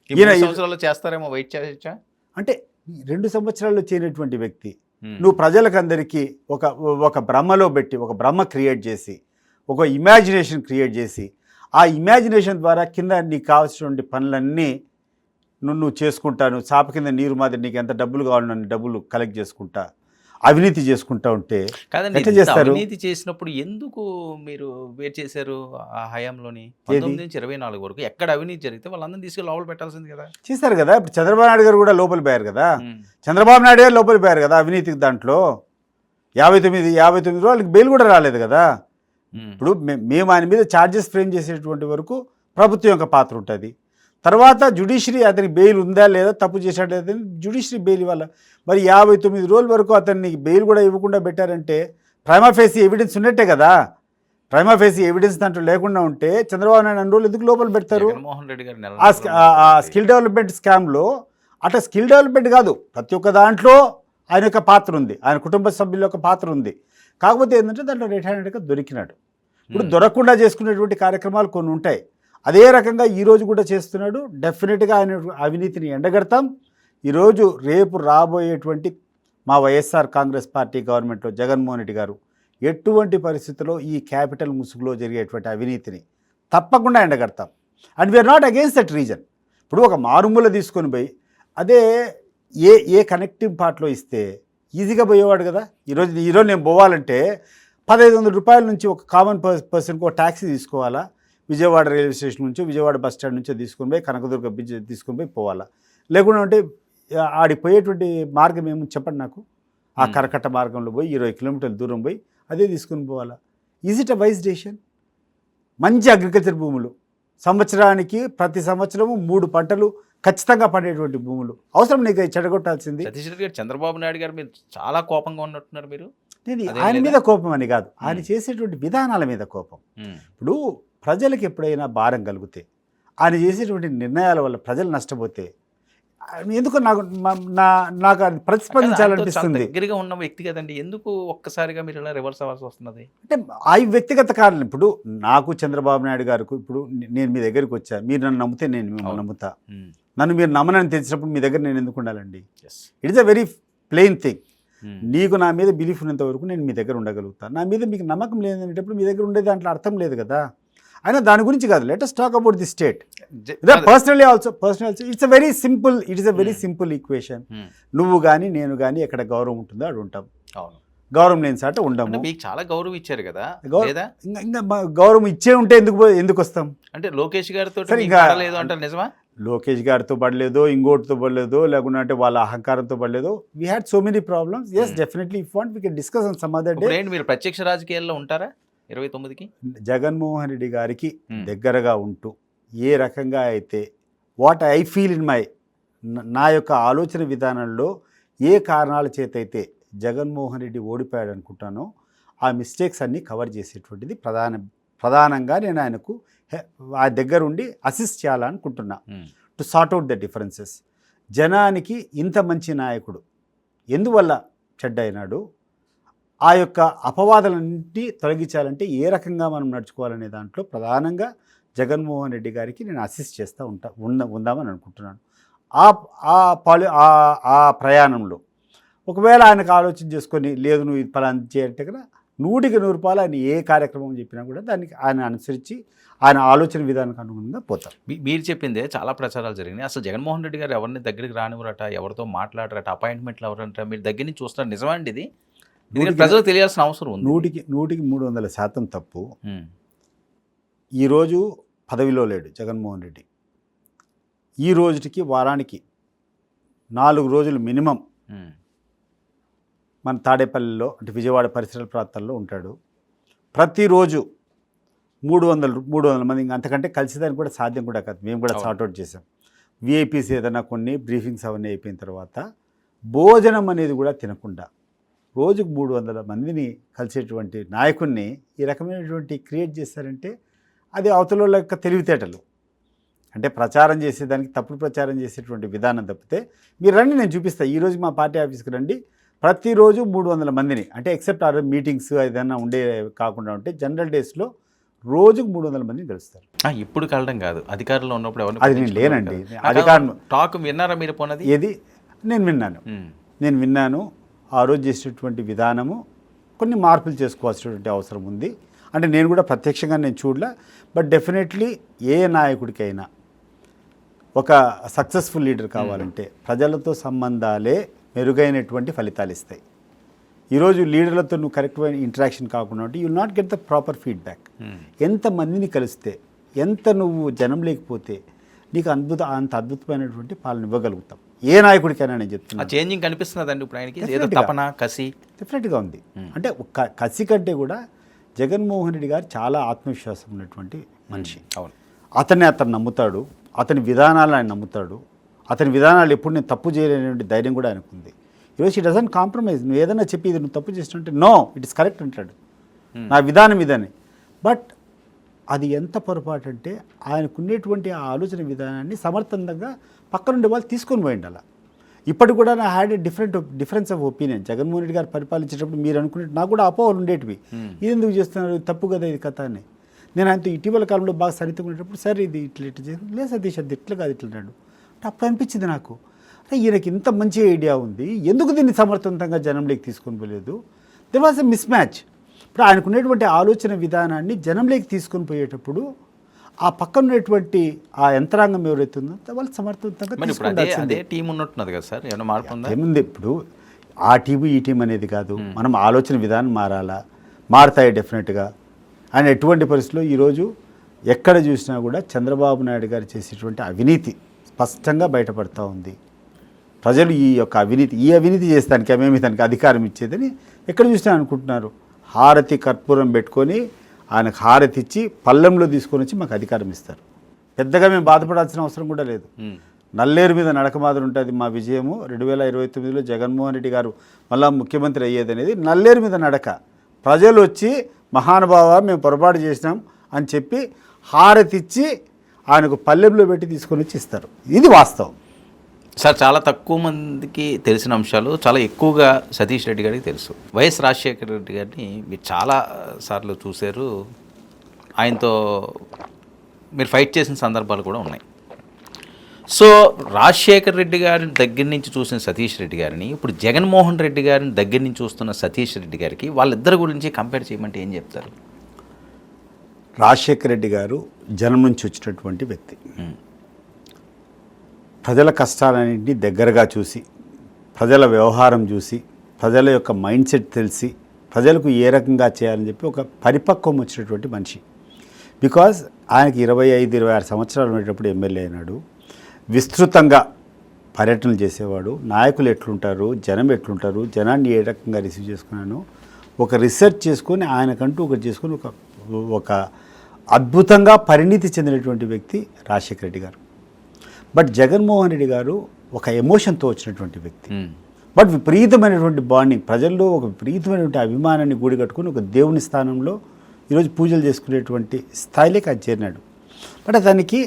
సంవత్సరాలు చేస్తారేమో, వెయిట్ చేయొచ్చా? అంటే 2 సంవత్సరాల్లో చేయనటువంటి వ్యక్తి నువ్వు ప్రజలకందరికీ ఒక భ్రమలో పెట్టి, ఒక భ్రమ క్రియేట్ చేసి, ఒక ఇమాజినేషన్ క్రియేట్ చేసి, ఆ ఇమాజినేషన్ ద్వారా కింద నీకు కావాల్సినటువంటి పనులన్నీ నువ్వు చేసుకుంటాను, చాప కింద నీరు మాదిరి నీకు ఎంత డబ్బులు కావాలని డబ్బులు కలెక్ట్ చేసుకుంటా, అవినీతి చేసుకుంటా ఉంటే ఎట్లా చేస్తారు? అవినీతి చేసినప్పుడు ఎందుకు మీరు వేట్ చేశారు? ఆ హయాంలోని 19 నుంచి 24 వరకు ఎక్కడ అవినీతి జరిగితే వాళ్ళందరినీ తీసుకెళ్ళి లోపల పెట్టాల్సింది కదా. చేశారు కదా. ఇప్పుడు చంద్రబాబు నాయుడు గారు కూడా లోపల పోయారు కదా. చంద్రబాబు నాయుడు గారు లోపల పోయారు కదా అవినీతికి. దాంట్లో 59 రోజులకి బెయిల్ కూడా రాలేదు కదా. ఇప్పుడు మేము ఆయన మీద ఛార్జెస్ ఫ్రేమ్ చేసేటువంటి వరకు ప్రభుత్వం యొక్క పాత్ర ఉంటుంది. తర్వాత జ్యుడిషియరీ అతనికి బెయిల్ ఉందా లేదా, తప్పు చేశాడు లేదా, జ్యుడిషియరీ బెయిల్ ఇవ్వాలి. మరి 59 రోజుల వరకు అతన్ని బెయిల్ కూడా ఇవ్వకుండా పెట్టారంటే ప్రైమా ఫేసీ ఎవిడెన్స్ ఉన్నట్టే కదా. ప్రైమా ఫేసీ ఎవిడెన్స్ దాంట్లో లేకుండా ఉంటే చంద్రబాబు నాయుడు 2 రోజులు ఎందుకు లోపల పెడతారు? ఆ స్కిల్ డెవలప్మెంట్ స్కామ్లో అట్లా స్కిల్ డెవలప్మెంట్ కాదు, ప్రతి ఒక్క దాంట్లో ఆయన యొక్క పాత్ర ఉంది, ఆయన కుటుంబ సభ్యుల యొక్క పాత్ర ఉంది. కాకపోతే ఏంటంటే దాంట్లో రెడ్ హ్యాండెడ్గా దొరికినాడు. ఇప్పుడు దొరకకుండా చేసుకునేటువంటి కార్యక్రమాలు కొన్ని ఉంటాయి. అదే రకంగా ఈరోజు కూడా చేస్తున్నాడు. డెఫినెట్గా ఆయన అవినీతిని ఎండగడతాం. ఈరోజు రేపు రాబోయేటువంటి మా వైఎస్ఆర్ కాంగ్రెస్ పార్టీ గవర్నమెంట్లో జగన్మోహన్ రెడ్డి గారు ఎటువంటి పరిస్థితుల్లో ఈ క్యాపిటల్ ముసుగులో జరిగేటువంటి అవినీతిని తప్పకుండా ఎండగడతాం. And we are not against that reason. ఇప్పుడు ఒక మారుమూల తీసుకొని పోయి అదే ఏ కనెక్టింగ్ పార్ట్లో ఇస్తే ఈజీగా పోయేవాడు కదా. ఈరోజు నేను పోవాలంటే 1500 రూపాయల నుంచి ఒక కామన్ పర్సన్కి ఒక ట్యాక్సీ తీసుకోవాలా, విజయవాడ రైల్వే స్టేషన్ నుంచి, విజయవాడ బస్ స్టాండ్ నుంచి తీసుకొని పోయి కనకదుర్గ బీచ్ తీసుకొని పోయి పోవాలా. లేకుండా అంటే ఆడిపోయేటువంటి మార్గం ఏమో చెప్పండి నాకు. ఆ కరకట్ట మార్గంలో పోయి 20 కిలోమీటర్ల దూరం పోయి అదే తీసుకొని పోవాలా. Is it a wise decision? మంచి అగ్రికల్చర్ భూములు, సంవత్సరానికి ప్రతి సంవత్సరము 3 పంటలు ఖచ్చితంగా పండేటువంటి భూములు అవసరం నీకు చెడగొట్టాల్సింది. చంద్రబాబు నాయుడు గారు మీరు చాలా కోపంగా ఉన్నట్టున్నారు. మీరు నేను ఆయన మీద కోపం అని కాదు, ఆయన చేసేటువంటి విధానాల మీద కోపం. ఇప్పుడు ప్రజలకు ఎప్పుడైనా భారం కలిగితే, ఆయన చేసేటువంటి నిర్ణయాల వల్ల ప్రజలు నష్టపోతే ఎందుకు నాకు అది ప్రతిస్పందించాలనిపిస్తుంది. దగ్గరగా ఉన్న వ్యక్తి కదండి, ఎందుకు ఒక్కసారిగా మీరు ఇలా రివర్స్ అవ్వాల్సి వస్తున్నది? అంటే ఆ వ్యక్తిగత కారణం. ఇప్పుడు నాకు చంద్రబాబు నాయుడు గారికి ఇప్పుడు నేను మీ దగ్గరికి వచ్చా, మీరు నన్ను నమ్మితే నేను మిమ్మల్ని నమ్ముతా. నన్ను మీరు నమ్మనని తెలిసినప్పుడు మీ దగ్గర నేను ఎందుకు ఉండాలండి? It is a very plain thing. నీకు నా మీద బిలీఫ్ ఉన్నంత వరకు నేను మీ దగ్గర ఉండగలుగుతాను. నా మీద మీకు నమ్మకం లేదనేటప్పుడు మీ దగ్గర ఉండే దాంట్లో అర్థం లేదు కదా. అయినా దాని గురించి కాదు, let us talk about the state. Personally also it's a very simple equation. నువ్వు కానీ నేను కానీ ఎక్కడ గౌరవం ఉంటుందో అటు ఉంటాం, గౌరవం లేని సాట ఉండము. మీకు చాలా గౌరవం ఇచ్చారు కదా, ఇంకా గౌరవం ఇచ్చే ఉంటే ఎందుకు వస్తాం? అంటే లోకేష్ గారితో లేదు అంటారు, నిజమా? లోకేష్ గారితో పడలేదో, ఇంకోటితో పడలేదో, లేకుండా అంటే వాళ్ళ అహంకారంతో పడలేదో. We had so many problems. Yes, definitely if want we can discuss on some other day. మీరు ప్రత్యక్ష రాజకీయాల్లో ఉంటారా 29కి? జగన్మోహన్ రెడ్డి గారికి దగ్గరగా ఉంటూ ఏ రకంగా అయితే వాట్ ఐ ఫీల్ ఇన్ నా యొక్క ఆలోచన విధానంలో ఏ కారణాల చేత అయితే జగన్మోహన్ రెడ్డి ఓడిపోయాడు అనుకుంటానో ఆ మిస్టేక్స్ అన్నీ కవర్ చేసేటువంటిది ప్రధానంగా నేను ఆయనకు ఆ దగ్గరుండి అసిస్ట్ చేయాలనుకుంటున్నా, to sort out the differences. జనానికి ఇంత మంచి నాయకుడు ఎందువల్ల చెడ్డ అయినాడు, ఆ యొక్క అపవాదాలన్నింటినీ తొలగించాలంటే ఏ రకంగా మనం నడుచుకోవాలనే దాంట్లో ప్రధానంగా జగన్మోహన్ రెడ్డి గారికి నేను అసిస్ట్ చేస్తూ ఉందామని అనుకుంటున్నాను. ఆ ప్రయాణంలో ఒకవేళ ఆయనకు ఆలోచన చేసుకొని లేదు నువ్వు ఇది పలానా చేయాలంటే కదా 100కి 100 రూపాయలు ఆయన ఏ కార్యక్రమం చెప్పినా కూడా దానికి ఆయన అనుసరించి ఆయన ఆలోచన విధానానికి అనుగుణంగా పోతారు. మీరు చెప్పిందే చాలా ప్రచారాలు జరిగినాయి. అసలు జగన్మోహన్ రెడ్డి గారు ఎవరిని దగ్గరికి రానివ్వరట, ఎవరితో మాట్లాడరట, అపాయింట్మెంట్లు ఎవరంట, మీరు దగ్గర నుంచి చూస్తారు. నిజమా అండి ఇది? ప్రజలకు తెలియాల్సిన అవసరం ఉంది. 100కి 300% తప్పు. ఈరోజు పదవిలో లేడు జగన్మోహన్ రెడ్డి. ఈ రోజుకి వారానికి 4 రోజులు మినిమం మన తాడేపల్లిలో అంటే విజయవాడ పరిసర ప్రాంతాల్లో ఉంటాడు. ప్రతిరోజు 300 మంది, ఇంకా అంతకంటే కలిసేదానికి కూడా సాధ్యం కూడా కాదు. మేము కూడా సార్ట్అవుట్ చేసాం. విఐపీస్ ఏదైనా కొన్ని బ్రీఫింగ్స్ అవన్నీ అయిపోయిన తర్వాత భోజనం అనేది కూడా తినకుండా రోజుకు 300 మందిని కలిసేటువంటి నాయకుడిని ఈ రకమైనటువంటి క్రియేట్ చేస్తారంటే అది అవతల యొక్క తెలివితేటలు. అంటే ప్రచారం చేసేదానికి తప్పుడు ప్రచారం చేసేటువంటి విధానం తప్పితే మీరు రండి, నేను చూపిస్తాను. ఈరోజు మా పార్టీ ఆఫీస్కి రండి, ప్రతిరోజు 300 మందిని, అంటే ఎక్సెప్ట్ ఆ మీటింగ్స్ ఏదైనా ఉండే కాకుండా ఉంటే జనరల్ డేస్లో రోజుకు 300 మందిని కలుస్తారు. ఇప్పుడు కలడం కాదు, అధికారంలో ఉన్నప్పుడు అది నేను లేనండి. అధికారం టాక్ విన్నారా మీరు? పోనది ఏది నేను విన్నాను. ఆ రోజు చేసేటువంటి విధానము కొన్ని మార్పులు చేసుకోవాల్సినటువంటి అవసరం ఉంది. అంటే నేను కూడా ప్రత్యక్షంగా నేను చూడలే. బట్ డెఫినెట్లీ ఏ నాయకుడికైనా ఒక సక్సెస్ఫుల్ లీడర్ కావాలంటే ప్రజలతో సంబంధాలే మెరుగైనటువంటి ఫలితాలు ఇస్తాయి. ఈరోజు లీడర్లతో నువ్వు కరెక్ట్గా ఇంటరాక్షన్ కాకుండా ఉంటే you will not get the proper feedback. ఎంతమందిని కలిస్తే, ఎంత నువ్వు జనం లేకపోతే నీకు అంత అద్భుతమైనటువంటి పాలన ఇవ్వగలుగుతాం. ఏ నాయకుడికైనా నేను చెప్తున్నా. చేంజింగ్ కనిపిస్తుందండి ఇప్పుడు ఆయనకి, ఏదో తపన కసి డెఫినెట్గా ఉంది. అంటే కసి కంటే కూడా జగన్మోహన్ రెడ్డి గారు చాలా ఆత్మవిశ్వాసం ఉన్నటువంటి మనిషి. అవును, అతను నమ్ముతాడు, అతని విధానాలు ఆయన నమ్ముతాడు. అతని విధానాలు ఎప్పుడు నేను తప్పు చేయలేనటువంటి ధైర్యం కూడా ఆయనకు ఉంది. ఈరోజు ఈ డజన్ కాంప్రమైజ్. నువ్వు ఏదైనా చెప్పి ఇది నువ్వు తప్పు చేసినట్టే నో ఇట్ ఇస్ కరెక్ట్ అంటాడు, నా విధానం ఇదని. బట్ అది ఎంత పొరపాటు అంటే ఆయనకున్నటువంటి ఆ ఆలోచన విధానాన్ని సమర్థంగా పక్కనుండే వాళ్ళు తీసుకొని పోయింది. అలా ఇప్పటికి కూడా నా had difference of opinion. Jaganmohan Reddy గారు పరిపాలించేటప్పుడు మీరు అనుకునేది నాకు కూడా అపోహలు ఉండేటివి. ఇది ఎందుకు చేస్తున్నారు, తప్పు కదా ఇది కథ అని. నేను ఆయనతో ఇటీవల కాలంలో బాగా సరితుకునేటప్పుడు సరే ఇది ఇట్లా చేసి లేదు సతీష్ అది ఇట్లా కాదు ఇట్లన్నాడు. అప్పుడు అనిపించింది నాకు, అంటే ఈయనకి ఇంత మంచి ఐడియా ఉంది, ఎందుకు దీన్ని సమర్థవంతంగా జనంలోకి తీసుకొని పోలేదు. There was a miss match. ఇప్పుడు ఆయనకున్నటువంటి ఆలోచన విధానాన్ని జనంలోకి తీసుకొని పోయేటప్పుడు ఆ పక్కన ఉన్నటువంటి ఆ యంత్రాంగం ఎవరైతే ఉందో వాళ్ళు సమర్థవంతంగా అదే టీం ఉన్నట్టున్నది కదా సార్, ఏమైనా మార్పు ఉందా? ఏముంది ఇప్పుడు ఆ టీము ఈ టీం అనేది కాదు, మనం ఆలోచన విధానం మారుతాయి డెఫినెట్గా. ఆయన ఎటువంటి పరిస్థితుల్లో ఈరోజు ఎక్కడ చూసినా కూడా చంద్రబాబు నాయుడు గారు చేసేటువంటి అవినీతి స్పష్టంగా బయటపడుతూ ఉంది. ప్రజలు ఈ అవినీతి చేస్తానికి మేము తనకి అధికారం ఇచ్చేదని ఎక్కడ చూసినా అనుకుంటున్నారు. హారతి కర్పూరం పెట్టుకొని ఆయనకు హారతి ఇచ్చి పళ్ళెంలో తీసుకొని వచ్చి మాకు అధికారం ఇస్తారు. పెద్దగా మేము బాధపడాల్సిన అవసరం కూడా లేదు. నల్లేరు మీద నడక మాదిరి ఉంటుంది మా విజయము. 2029లో జగన్మోహన్ రెడ్డి గారు మళ్ళా ముఖ్యమంత్రి అయ్యేది అనేది నల్లేరు మీద నడక. ప్రజలు వచ్చి మహానుభావ మేము పొరపాటు చేసినాం అని చెప్పి హారతి ఇచ్చి ఆయనకు పల్లెంలో పెట్టి తీసుకొని వచ్చి ఇస్తారు. ఇది వాస్తవం సార్. చాలా తక్కువ మందికి తెలిసిన అంశాలు చాలా ఎక్కువగా సతీష్ రెడ్డి గారికి తెలుసు. వైఎస్ రాజశేఖర రెడ్డి గారిని మీరు చాలా సార్లు చూశారు, ఆయనతో మీరు ఫైట్ చేసిన సందర్భాలు కూడా ఉన్నాయి. సో రాజశేఖర రెడ్డి గారిని దగ్గర నుంచి చూసిన సతీష్ రెడ్డి గారిని ఇప్పుడు జగన్మోహన్ రెడ్డి గారిని దగ్గర నుంచి చూస్తున్న సతీష్ రెడ్డి గారికి వాళ్ళిద్దరి గురించి కంపేర్ చేయమంటే ఏం చెప్తారు? రాజశేఖర రెడ్డి గారు జనం నుంచి వచ్చినటువంటి వ్యక్తి. ప్రజల కష్టాలన్నింటినీ దగ్గరగా చూసి, ప్రజల వ్యవహారం చూసి, ప్రజల యొక్క మైండ్ సెట్ తెలిసి, ప్రజలకు ఏ రకంగా చేయాలని చెప్పి ఒక పరిపక్వం వచ్చినటువంటి మనిషి. బికాజ్ ఆయనకి 25-26 సంవత్సరాలు ఉండేటప్పుడు ఎమ్మెల్యే అయినాడు. విస్తృతంగా పర్యటనలు చేసేవాడు. నాయకులు ఎట్లుంటారు, జనం ఎట్లుంటారు, జనాన్ని ఏ రకంగా రిసీవ్ చేసుకున్నాను ఒక రిసెర్చ్ చేసుకొని ఆయనకంటూ ఒకటి చేసుకొని ఒక అద్భుతంగా పరిణితి చెందినటువంటి వ్యక్తి రాజశేఖర రెడ్డి గారు. బట్ జగన్మోహన్ రెడ్డి గారు ఒక ఎమోషన్తో వచ్చినటువంటి వ్యక్తి. బట్ విపరీతమైనటువంటి బాండింగ్, ప్రజల్లో ఒక విపరీతమైనటువంటి అభిమానాన్ని గూడికట్టుకుని ఒక దేవుని స్థానంలో ఈరోజు పూజలు చేసుకునేటువంటి స్థాయిలోకి అది చేరినాడు. బట్ దానికి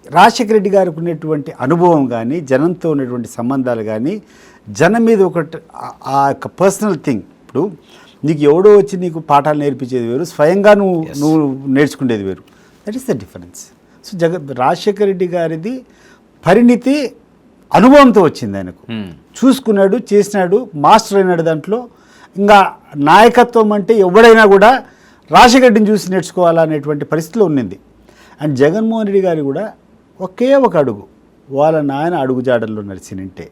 రాజశేఖర రెడ్డి గారికి ఉన్నటువంటి అనుభవం కానీ, జనంతో ఉన్నటువంటి సంబంధాలు కానీ, జనం మీద ఒకటి ఆ యొక్క పర్సనల్ థింగ్. ఇప్పుడు నీకు ఎవడో వచ్చి నీకు పాఠాలు నేర్పించేది వేరు, స్వయంగా నువ్వు నేర్చుకునేది వేరు. That is the difference. So Rajasekhara Reddy గారిది పరిణితి అనుభవంతో వచ్చింది. ఆయనకు చూసుకున్నాడు, చేసినాడు, మాస్టర్ అయినాడు దాంట్లో. ఇంకా నాయకత్వం అంటే ఎవడైనా కూడా రాజశేఖర రెడ్డిని చూసి నేర్చుకోవాలనేటువంటి పరిస్థితిలో ఉన్నింది. అండ్ జగన్మోహన్ రెడ్డి గారు కూడా ఒకే ఒక అడుగు వాళ్ళ నాయన అడుగుజాడల్లో నడిచినంటే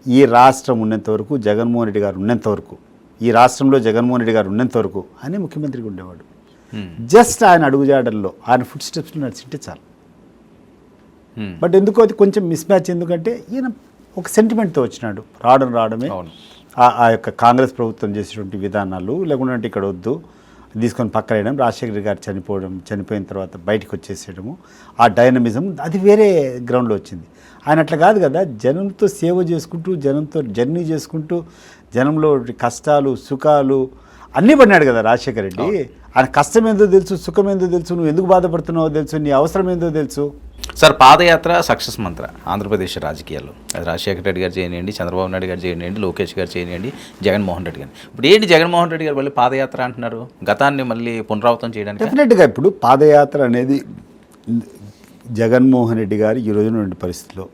ఈ రాష్ట్రం ఉన్నంత వరకు, జగన్మోహన్ రెడ్డి గారు ఉన్నంత వరకు, ఈ రాష్ట్రంలో జగన్మోహన్ రెడ్డి గారు ఉన్నంత వరకు ఆయన ముఖ్యమంత్రిగా ఉండేవాడు. జస్ట్ ఆయన అడుగుజాడల్లో, ఆయన ఫుట్ స్టెప్స్లో నడిచింటే చాలు. బట్ ఎందుకో అది కొంచెం మిస్ మ్యాచ్. ఎందుకంటే ఈయన ఒక సెంటిమెంట్తో వచ్చినాడు, రావడమే ఆ యొక్క కాంగ్రెస్ ప్రభుత్వం చేసేటువంటి విధానాలు లేకుంటే ఇక్కడ వద్దు తీసుకొని పక్కనేయడం, రాజశేఖర్ గారు చనిపోయిన తర్వాత బయటకు వచ్చేసేయడము, ఆ డైనమిజం అది వేరే గ్రౌండ్లో వచ్చింది. ఆయన అట్లా కాదు కదా, జనంతో సేవ చేసుకుంటూ, జనంతో జర్నీ చేసుకుంటూ, జనంలో కష్టాలు సుఖాలు అన్నీ పడినాడు కదా రాజశేఖర రెడ్డి. ఆయన కష్టం ఏందో తెలుసు, సుఖం ఏందో తెలుసు, నువ్వు ఎందుకు బాధపడుతున్నావో తెలుసు, నీ అవసరం ఏందో తెలుసు. సార్, పాదయాత్ర సక్సెస్ మంత్ర ఆంధ్రప్రదేశ్ రాజకీయాల్లో. అది రాజశేఖర రెడ్డి గారు చేయనివ్వండి, చంద్రబాబు నాయుడు గారు చేయనివ్వండి, లోకేష్ గారు చేయనివ్వండి, జగన్మోహన్ రెడ్డి గారు. ఇప్పుడు ఏంటి జగన్మోహన్ రెడ్డి గారు మళ్ళీ పాదయాత్ర అంటున్నారు, గతాన్ని మళ్ళీ పునరావృతం చేయడానికి? డెఫినెట్గా ఇప్పుడు పాదయాత్ర అనేది జగన్మోహన్ రెడ్డి గారు ఈ రోజున ఉన్న పరిస్థితిలో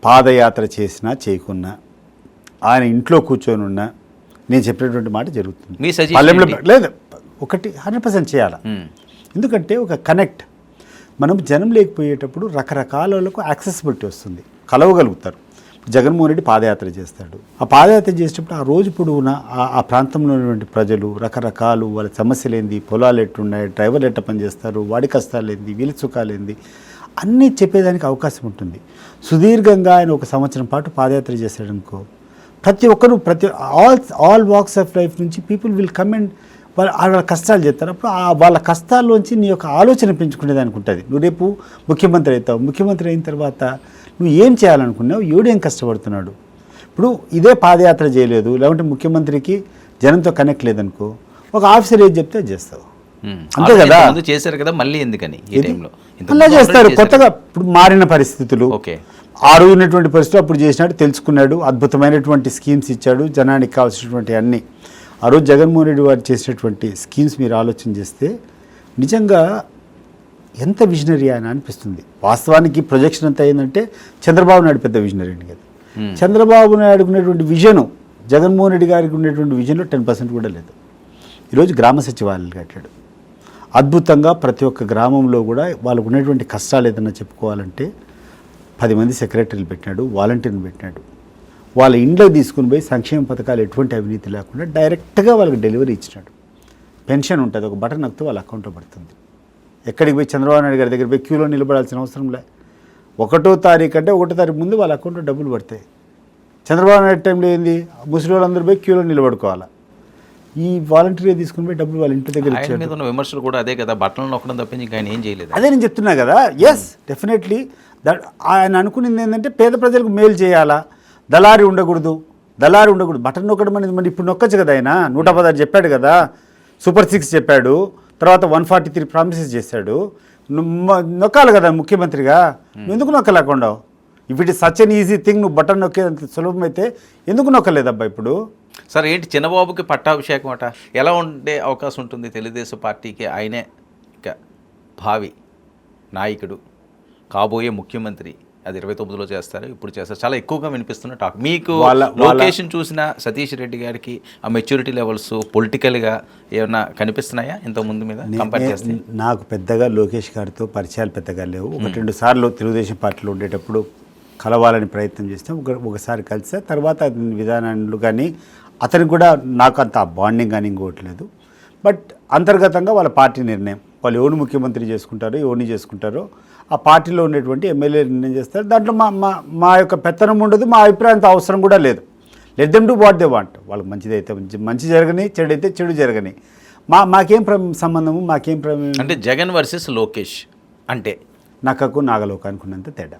పాదయాత్ర చేసినా చేయకున్నా, ఆయన ఇంట్లో కూర్చొని ఉన్నా నేను చెప్పినటువంటి మాట జరుగుతుంది. మీ పల్లెంలో లేదు, ఒకటి 100% చేయాలి. ఎందుకంటే ఒక కనెక్ట్, మనం జనం లేకపోయేటప్పుడు రకరకాల వాళ్ళకు యాక్సెసిబిలిటీ వస్తుంది, కలవగలుగుతారు. జగన్మోహన్ రెడ్డి పాదయాత్ర చేస్తాడు. ఆ పాదయాత్ర చేసేటప్పుడు ఆ రోజు పొడవునా ఆ ప్రాంతంలో ఉన్నటువంటి ప్రజలు రకరకాలు, వాళ్ళ సమస్యలు ఏంది, పొలాలు ఎట్టున్నాయి, డ్రైవర్లు ఎట్ట పనిచేస్తారు, వాడి కష్టాలు ఏంది, వీళ్ళ సుఖాలు ఏంది, అన్నీ చెప్పేదానికి అవకాశం ఉంటుంది. సుదీర్ఘంగా ఆయన 1 సంవత్సరం పాటు పాదయాత్ర చేశాడనుకో, ప్రతి ఒక్కరు ఆల్ వాక్స్ ఆఫ్ లైఫ్ నుంచి పీపుల్ విల్ కమ్ అండ్ వాళ్ళ కష్టాలు చెప్తారు. అప్పుడు వాళ్ళ కష్టాల్లోంచి నీ యొక్క ఆలోచన పెంచుకునేదానికి ఉంటుంది. నువ్వు రేపు ముఖ్యమంత్రి అవుతావు, ముఖ్యమంత్రి అయిన తర్వాత నువ్వు ఏం చేయాలనుకున్నావు, ఎవడేం కష్టపడుతున్నాడు. ఇప్పుడు ఇదే పాదయాత్ర చేయలేదు, లేకుంటే ముఖ్యమంత్రికి జనంతో కనెక్ట్ లేదనుకో, ఒక ఆఫీసర్ ఏది చెప్తే చేస్తావు, అంతే కదా. చేశారు కదా, మళ్ళీ ఎందుకని అలా చేస్తారు. కొత్తగా ఇప్పుడు మారిన పరిస్థితులు, ఆ రోజు ఉన్నటువంటి పరిస్థితులు అప్పుడు చేసినాడు, తెలుసుకున్నాడు, అద్భుతమైనటువంటి స్కీమ్స్ ఇచ్చాడు, జనానికి కావాల్సినటువంటి అన్నీ. ఆ రోజు జగన్మోహన్ రెడ్డి వారు చేసేటువంటి స్కీమ్స్ మీరు ఆలోచన చేస్తే నిజంగా ఎంత విజనరీ ఆయన అనిపిస్తుంది. వాస్తవానికి ప్రొజెక్షన్ ఎంత అయిందంటే చంద్రబాబు నాయుడు పెద్ద విజనరీ అండి కదా. చంద్రబాబు నాయుడుకు ఉన్నటువంటి విజను జగన్మోహన్ రెడ్డి గారికి ఉన్నటువంటి విజన్లో 10% కూడా లేదు. ఈరోజు గ్రామ సచివాలయాలు కట్టాడు అద్భుతంగా. ప్రతి ఒక్క గ్రామంలో కూడా వాళ్ళకు ఉన్నటువంటి కష్టాలు ఏదైనా చెప్పుకోవాలంటే 10 మంది సెక్రటరీలు పెట్టినాడు, వాలంటీర్ని పెట్టినాడు. వాళ్ళ ఇంట్లో తీసుకుని పోయి సంక్షేమ పథకాలు ఎటువంటి అవినీతి లేకుండా డైరెక్ట్గా వాళ్ళకి డెలివరీ ఇచ్చినాడు. పెన్షన్ ఉంటుంది, ఒక బటన్ నొక్కితే వాళ్ళ అకౌంట్లో పడుతుంది. ఎక్కడికి పోయి చంద్రబాబు నాయుడు గారి దగ్గర పోయి క్యూలో నిలబడాల్సిన అవసరం లే. 1వ తారీఖు అంటే 1వ తారీఖు ముందు వాళ్ళ అకౌంట్లో డబ్బులు పడతాయి. చంద్రబాబు నాయుడు టైంలో ఏంది, ముసలి వాళ్ళందరూ పోయి క్యూలో నిలబడుకోవాలా. ఈ వాలంటీర్ తీసుకుని పోయి డబ్బులు వాళ్ళ ఇంటి దగ్గర ఇచ్చాడు. విమర్శలు కూడా అదే కదా, బట్టలు నొక్కడం తప్పించి ఇంకా ఆయన ఏం చేయలేదు. అదే నేను చెప్తున్నా కదా. ఎస్, డెఫినెట్లీ ఆయన అనుకునేది ఏంటంటే పేద ప్రజలకు మేలు చేయాలా, దళారి ఉండకూడదు. బటన్ నొక్కడం అనేది మరి ఇప్పుడు నొక్కచ్చు కదా. ఆయన 116 చెప్పాడు కదా, సూపర్ 6 చెప్పాడు, తర్వాత 143 ప్రామిసెస్ చేశాడు. నొక్కాలి కదా ముఖ్యమంత్రిగా, నువ్వు ఎందుకు నొక్కలేకుండా? If it is such an easy thing, నువ్వు బటన్ నొక్కేదంత సులభమైతే ఎందుకు నొక్కలేదబ్బా ఇప్పుడు? సార్, ఏంటి చిన్నబాబుకి పట్టాభిషేకం అట, ఎలా ఉండే అవకాశం ఉంటుంది తెలుగుదేశం పార్టీకి? ఆయనే ఇక భావి నాయకుడు, కాబోయే ముఖ్యమంత్రి. అది 29లో చేస్తారు, ఇప్పుడు చేస్తారు, చాలా ఎక్కువగా వినిపిస్తున్న టాక్. మీకు లొకేషన్ చూసిన సతీష్ రెడ్డి గారికి ఆ మెచ్యూరిటీ లెవెల్స్ పొలిటికల్గా ఏమైనా కనిపిస్తున్నాయా ఇంతకుముందు మీద కంపేర్ చేస్తే? నాకు పెద్దగా లోకేష్ గారితో పరిచయాలు పెద్దగా లేవు. 1-2 సార్లు తెలుగుదేశం పార్టీలో ఉండేటప్పుడు కలవాలని ప్రయత్నం చేస్తాం. ఒకసారి కలిసా, తర్వాత విధానాలు కానీ అతనికి కూడా నాకు అంత బాండింగ్ కానీ ఇంకోవట్లేదు. బట్ అంతర్గతంగా వాళ్ళ పార్టీ నిర్ణయం, వాళ్ళు ఎవరిని ముఖ్యమంత్రి చేసుకుంటారో ఎవరిని చేసుకుంటారో ఆ పార్టీలో ఉండేటువంటి ఎమ్మెల్యే నిర్ణయం చేస్తారు. దాంట్లో మా యొక్క పెత్తనం ఉండదు, మా అభిప్రాయంతో అవసరం కూడా లేదు. Let them do what they want. వాళ్ళకి మంచిదైతే మంచి జరగని, చెడైతే చెడు జరగని. మాకేం సంబంధము, మాకేం అంటే జగన్ వర్సెస్ లోకేష్ అంటే నక్కకు నాగలోకానికి ఉన్నంత తేడా.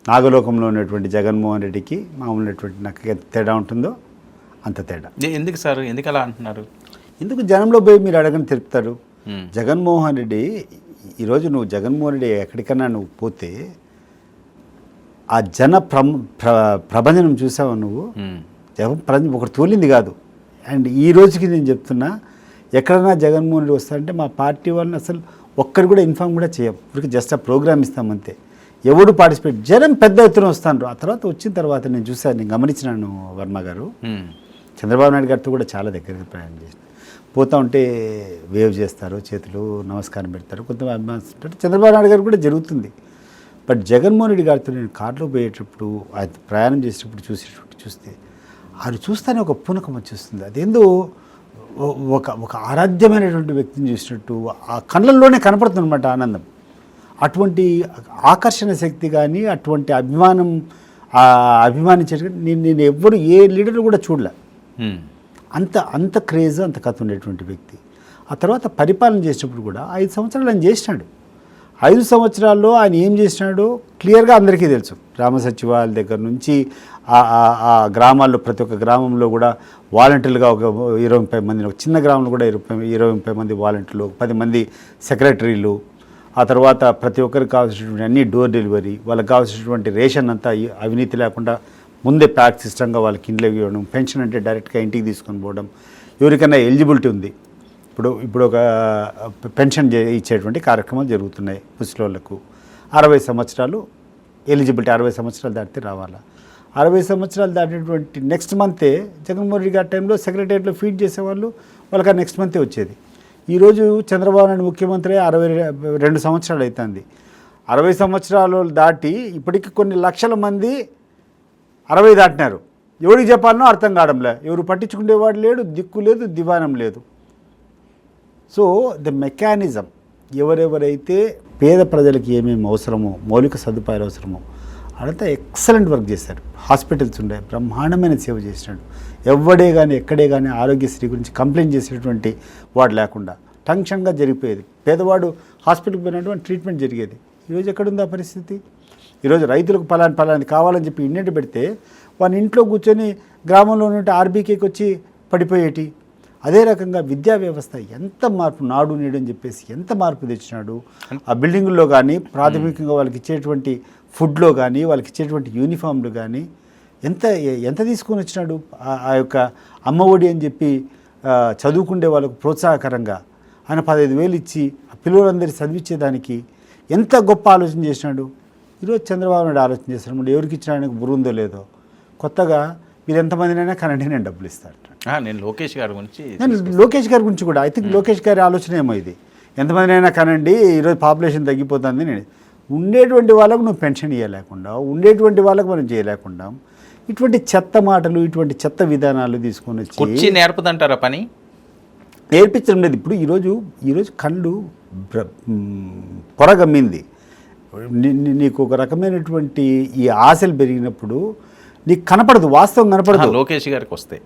నాగలోకంలో ఉన్నటువంటి జగన్మోహన్ రెడ్డికి మామూలు ఉన్నటువంటి నక్కకి ఎంత తేడా ఉంటుందో అంత తేడా. ఎందుకు సార్, ఎందుకు అలా అంటున్నారు? ఎందుకు జనంలో పోయి మీరు అడగని తెలుపుతారు. జగన్మోహన్ రెడ్డి ఈరోజు నువ్వు జగన్మోహన్ రెడ్డి ఎక్కడికన్నా నువ్వు పోతే ఆ జన ప్రభంజనం చూసావు నువ్వు. ఒకటి తోలింది కాదు. అండ్ ఈ రోజుకి నేను చెప్తున్నా, ఎక్కడన్నా జగన్మోహన్ రెడ్డి వస్తారంటే మా పార్టీ వాళ్ళని అసలు ఒక్కరు కూడా ఇన్ఫార్మ్ కూడా చేయం. ఇప్పటికి జస్ట్ ఆ ప్రోగ్రామ్ ఇస్తామంతే. ఎవడు పార్టిసిపేట్, జనం పెద్ద ఎత్తున వస్తాను. ఆ తర్వాత వచ్చిన తర్వాత నేను చూసాను, నేను గమనించినాను వర్మ గారు, చంద్రబాబు నాయుడు గారితో కూడా చాలా దగ్గరగా ప్రయాణం చేసిన. పోతూ ఉంటే వేవ్ చేస్తారు, చేతులు నమస్కారం పెడతారు, కొంతమంది అభిమానిస్తుంటారు. చంద్రబాబు నాయుడు గారు కూడా జరుగుతుంది. బట్ జగన్మోహన్ రెడ్డి గారితో నేను కారులో పోయేటప్పుడు, ఆయన ప్రయాణం చేసేటప్పుడు చూస్తే ఆయన చూస్తేనే ఒక పూనకం వచ్చేస్తుంది. అదేందో ఒక ఆరాధ్యమైనటువంటి వ్యక్తిని చూసినట్టు ఆ కళ్ళల్లోనే కనపడుతుందన్నమాట ఆనందం. అటువంటి ఆకర్షణ శక్తి కానీ, అటువంటి అభిమానం, ఆ అభిమానించేట నేను ఎవ్వరు ఏ లీడర్ కూడా చూడలే. అంత క్రేజ్, అంత కథ ఉండేటువంటి వ్యక్తి. ఆ తర్వాత పరిపాలన చేసినప్పుడు కూడా 5 సంవత్సరాలు ఆయన చేసినాడు. 5 సంవత్సరాల్లో ఆయన ఏం చేసినాడో క్లియర్గా అందరికీ తెలుసు. గ్రామ సచివాలయాల దగ్గర నుంచి ఆ గ్రామాల్లో ప్రతి ఒక్క గ్రామంలో కూడా వాలంటీర్లుగా ఒక 20-30 మంది, ఒక చిన్న గ్రామంలో కూడా 20-30 మంది వాలంటీర్లు, 10 మంది సెక్రటరీలు. ఆ తర్వాత ప్రతి ఒక్కరికి కావాల్సినటువంటి అన్ని డోర్ డెలివరీ, వాళ్ళకి కావాల్సినటువంటి రేషన్ అంతా అవినీతి లేకుండా ముందే ప్యాక్ సిస్టంగా వాళ్ళకి ఇంట్లో ఇవ్వడం, పెన్షన్ అంటే డైరెక్ట్గా ఇంటికి తీసుకొని పోవడం, ఎవరికైనా ఎలిజిబిలిటీ ఉంది ఇప్పుడు ఒక పెన్షన్ ఇచ్చేటువంటి కార్యక్రమాలు జరుగుతున్నాయి ముసలోళ్ళకు. 60 సంవత్సరాలు ఎలిజిబిలిటీ, 60 సంవత్సరాలు దాటితే రావాలా. 60 సంవత్సరాలు దాటినటువంటి నెక్స్ట్ మంతే జగన్మోహన్ రెడ్డి గారి టైంలో సెక్రటరియట్లో ఫీడ్ చేసేవాళ్ళు, వాళ్ళకి నెక్స్ట్ మంతే వచ్చేది. ఈరోజు చంద్రబాబు నాయుడు ముఖ్యమంత్రి 62 సంవత్సరాలు అవుతుంది. 60 సంవత్సరాలు దాటి ఇప్పటికి కొన్ని లక్షల మంది 60 దాటినారు. ఎవరికి చెప్పాలనో అర్థం కావడంలే, ఎవరు పట్టించుకునేవాడు లేడు, దిక్కు లేదు, దివానం లేదు. సో ద మెకానిజం, ఎవరెవరైతే పేద ప్రజలకి ఏమేమి అవసరమో, మౌలిక సదుపాయాలు అవసరమో అదంతా ఎక్సలెంట్ వర్క్ చేశారు. హాస్పిటల్స్ ఉండే బ్రహ్మాండమైన సేవ చేసినాడు. ఎవడే కానీ ఎక్కడే కానీ ఆరోగ్యశ్రీ గురించి కంప్లైంట్ చేసేటువంటి వాడు లేకుండా టెన్షన్గా జరిగిపోయేది. పేదవాడు హాస్పిటల్కి పోయినటువంటి ట్రీట్మెంట్ జరిగేది. ఈరోజు ఎక్కడుంది ఆ పరిస్థితి? ఈరోజు రైతులకు పలాని కావాలని చెప్పి ఇండియన్ పెడితే వాని ఇంట్లో కూర్చొని గ్రామంలో ఉన్నట్టు ఆర్బీకేకి వచ్చి పడిపోయేటి. అదే రకంగా విద్యా వ్యవస్థ ఎంత మార్పు, నాడు నేడు అని చెప్పేసి ఎంత మార్పు తెచ్చినాడు. ఆ బిల్డింగుల్లో కానీ, ప్రాథమికంగా వాళ్ళకి ఇచ్చేటువంటి ఫుడ్లో కానీ, వాళ్ళకి ఇచ్చేటువంటి యూనిఫామ్లు కానీ ఎంత తీసుకొని వచ్చినాడు. ఆ యొక్క అమ్మ ఒడి అని చెప్పి చదువుకుండే వాళ్ళకు ప్రోత్సాహకరంగా ఆయన 15,000 ఇచ్చి ఆ పిల్లలందరి చదివించేదానికి ఎంత గొప్ప ఆలోచన చేసినాడు. ఈరోజు చంద్రబాబు నాయుడు ఆలోచన చేస్తున్నాడు, ఎవరికి ఇచ్చడానికి బురుందో లేదో కొత్తగా మీరు ఎంతమందినైనా కనండి నేను డబ్బులు ఇస్తాను. నేను లోకేష్ గారి గురించి కూడా ఐ థింక్ లోకేష్ గారి ఆలోచన ఏమో ఇది, ఎంతమందినైనా కనండి, ఈరోజు పాపులేషన్ తగ్గిపోతుంది. నేను ఉండేటువంటి వాళ్ళకు నువ్వు పెన్షన్ ఇవ్వలేకుండా, ఉండేటువంటి వాళ్ళకు మనం చేయలేకుండా ఇటువంటి చెత్త మాటలు, ఇటువంటి చెత్త విధానాలు తీసుకొని వచ్చి నేర్పదంటారా పని నేర్పించడం లేదు. ఇప్పుడు ఈరోజు కళ్ళు పొరగమ్మింది. నీకు ఒక రకమైనటువంటి ఈ ఆశలు పెరిగినప్పుడు నీకు కనపడదు, వాస్తవం కనపడదు. లోకేష్ గారికి వస్తే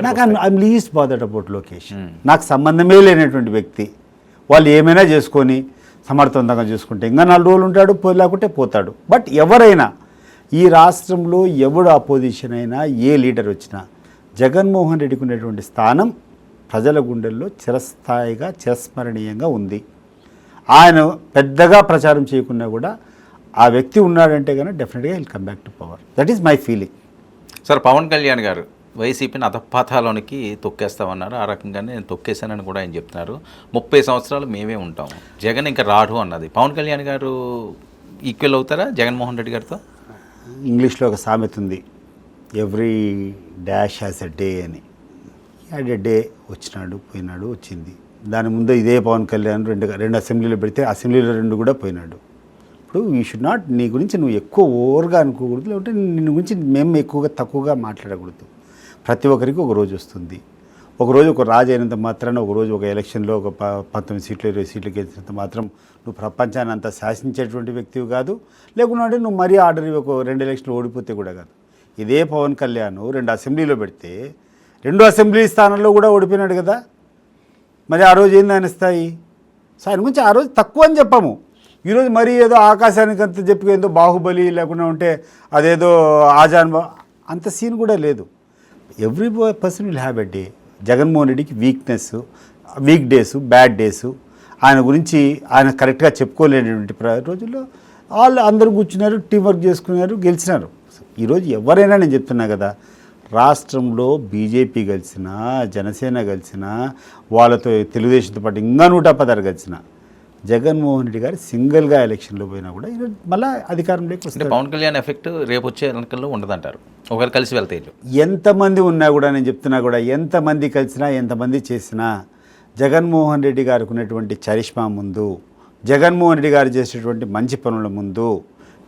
నాకు I'm least bothered about Lokesh. నాకు సంబంధమే లేనటువంటి వ్యక్తి. వాళ్ళు ఏమైనా చేసుకొని సమర్థవంతంగా చేసుకుంటే ఇంకా 4 రోజులు ఉంటాడు, లేకుంటే పోతాడు. బట్ ఎవరైనా ఈ రాష్ట్రంలో ఎవడు అపోజిషన్ అయినా, ఏ లీడర్ వచ్చినా జగన్మోహన్ రెడ్డికి ఉన్నటువంటి స్థానం ప్రజల గుండెల్లో చిరస్థాయిగా, చిరస్మరణీయంగా ఉంది. ఆయన పెద్దగా ప్రచారం చేయకున్నా కూడా ఆ వ్యక్తి ఉన్నాడంటే కనుక డెఫినెట్గా will come back to power. That is my feeling. Sir, Pawan Kalyan గారు వైసీపీని అధపాతాలోనికి తొక్కేస్తామన్నారు. ఆ రకంగానే నేను తొక్కేశానని కూడా ఆయన చెప్తున్నారు. 30 సంవత్సరాలు మేమే ఉంటాము, జగన్ ఇంకా రాడు అన్నది. పవన్ కళ్యాణ్ గారు ఈక్వల్ అవుతారా జగన్మోహన్ రెడ్డి గారితో? ఇంగ్లీష్లో ఒక సామెత ఉంది, every dash has a day అని. హ్యాడ్ ఎ డే, వచ్చినాడు, పోయినాడు, వచ్చింది. దాని ముందు ఇదే పవన్ కళ్యాణ్ రెండు అసెంబ్లీలో పెడితే అసెంబ్లీలో 2 కూడా పోయినాడు. ఇప్పుడు యూ షుడ్ నాట్, నీ గురించి నువ్వు ఎక్కువ ఓవర్గా అనుకోకూడదు, లేకపోతే నిన్ను గురించి మేము ఎక్కువగా తక్కువగా మాట్లాడకూడదు. ప్రతి ఒక్కరికి ఒక రోజు వస్తుంది. ఒకరోజు ఒక రాజు అయినంత మాత్రాన, ఒకరోజు ఒక ఎలక్షన్లో ఒక 19 సీట్లు 20 సీట్లు గెలిచినంత మాత్రం నువ్వు ప్రపంచాన్ని అంతా శాసించేటువంటి వ్యక్తివి కాదు. లేకుండా అంటే నువ్వు మరీ ఆర్డర్ ఒక 2 ఎలక్షన్లు ఓడిపోతే కూడా కాదు. ఇదే పవన్ కళ్యాణ్ 2 అసెంబ్లీలో పెడితే 2 అసెంబ్లీ స్థానంలో కూడా ఓడిపోయినాడు కదా. మరి ఆ రోజు ఏంది ఆయన స్థాయి? సో ఆయన గురించి ఆ రోజు తక్కువ అని చెప్పాము. ఈరోజు మరీ ఏదో ఆకాశానికి అంత చెప్పి ఏదో బాహుబలి లేకుండా ఉంటే అదేదో ఆజాన్ అంత సీన్ కూడా లేదు. Every person will have a day. Jaganmohan రెడ్డికి వీక్ డేస్, బ్యాడ్ డేస్, ఆయన గురించి ఆయన కరెక్ట్గా చెప్పుకోలేనటువంటి రోజుల్లో అందరూ కూర్చున్నారు, టీం వర్క్ చేసుకున్నారు, గెలిచినారు. ఈరోజు ఎవరైనా నేను చెప్తున్నా కదా, రాష్ట్రంలో బీజేపీ గెలిచినా, జనసేన గెలిచినా, వాళ్ళతో తెలుగుదేశంతో పాటు ఇంకా 116 గెలిచినా, జగన్మోహన్ రెడ్డి గారు సింగిల్గా ఎలక్షన్లో పోయినా కూడా ఈరోజు మళ్ళీ అధికారంలోకి వస్తే పవన్ కళ్యాణ్ ఎఫెక్ట్ రేపు వచ్చే ఎన్నికల్లో ఉండదంటారు. ఒకరు కలిసి వెళ్తే ఎంతమంది ఉన్నా కూడా, నేను చెప్తున్నా కూడా, ఎంతమంది కలిసినా, ఎంతమంది చేసినా జగన్మోహన్ రెడ్డి గారికి ఉన్నటువంటి చరిష్మా ముందు, జగన్మోహన్ రెడ్డి గారు చేసేటువంటి మంచి పనుల ముందు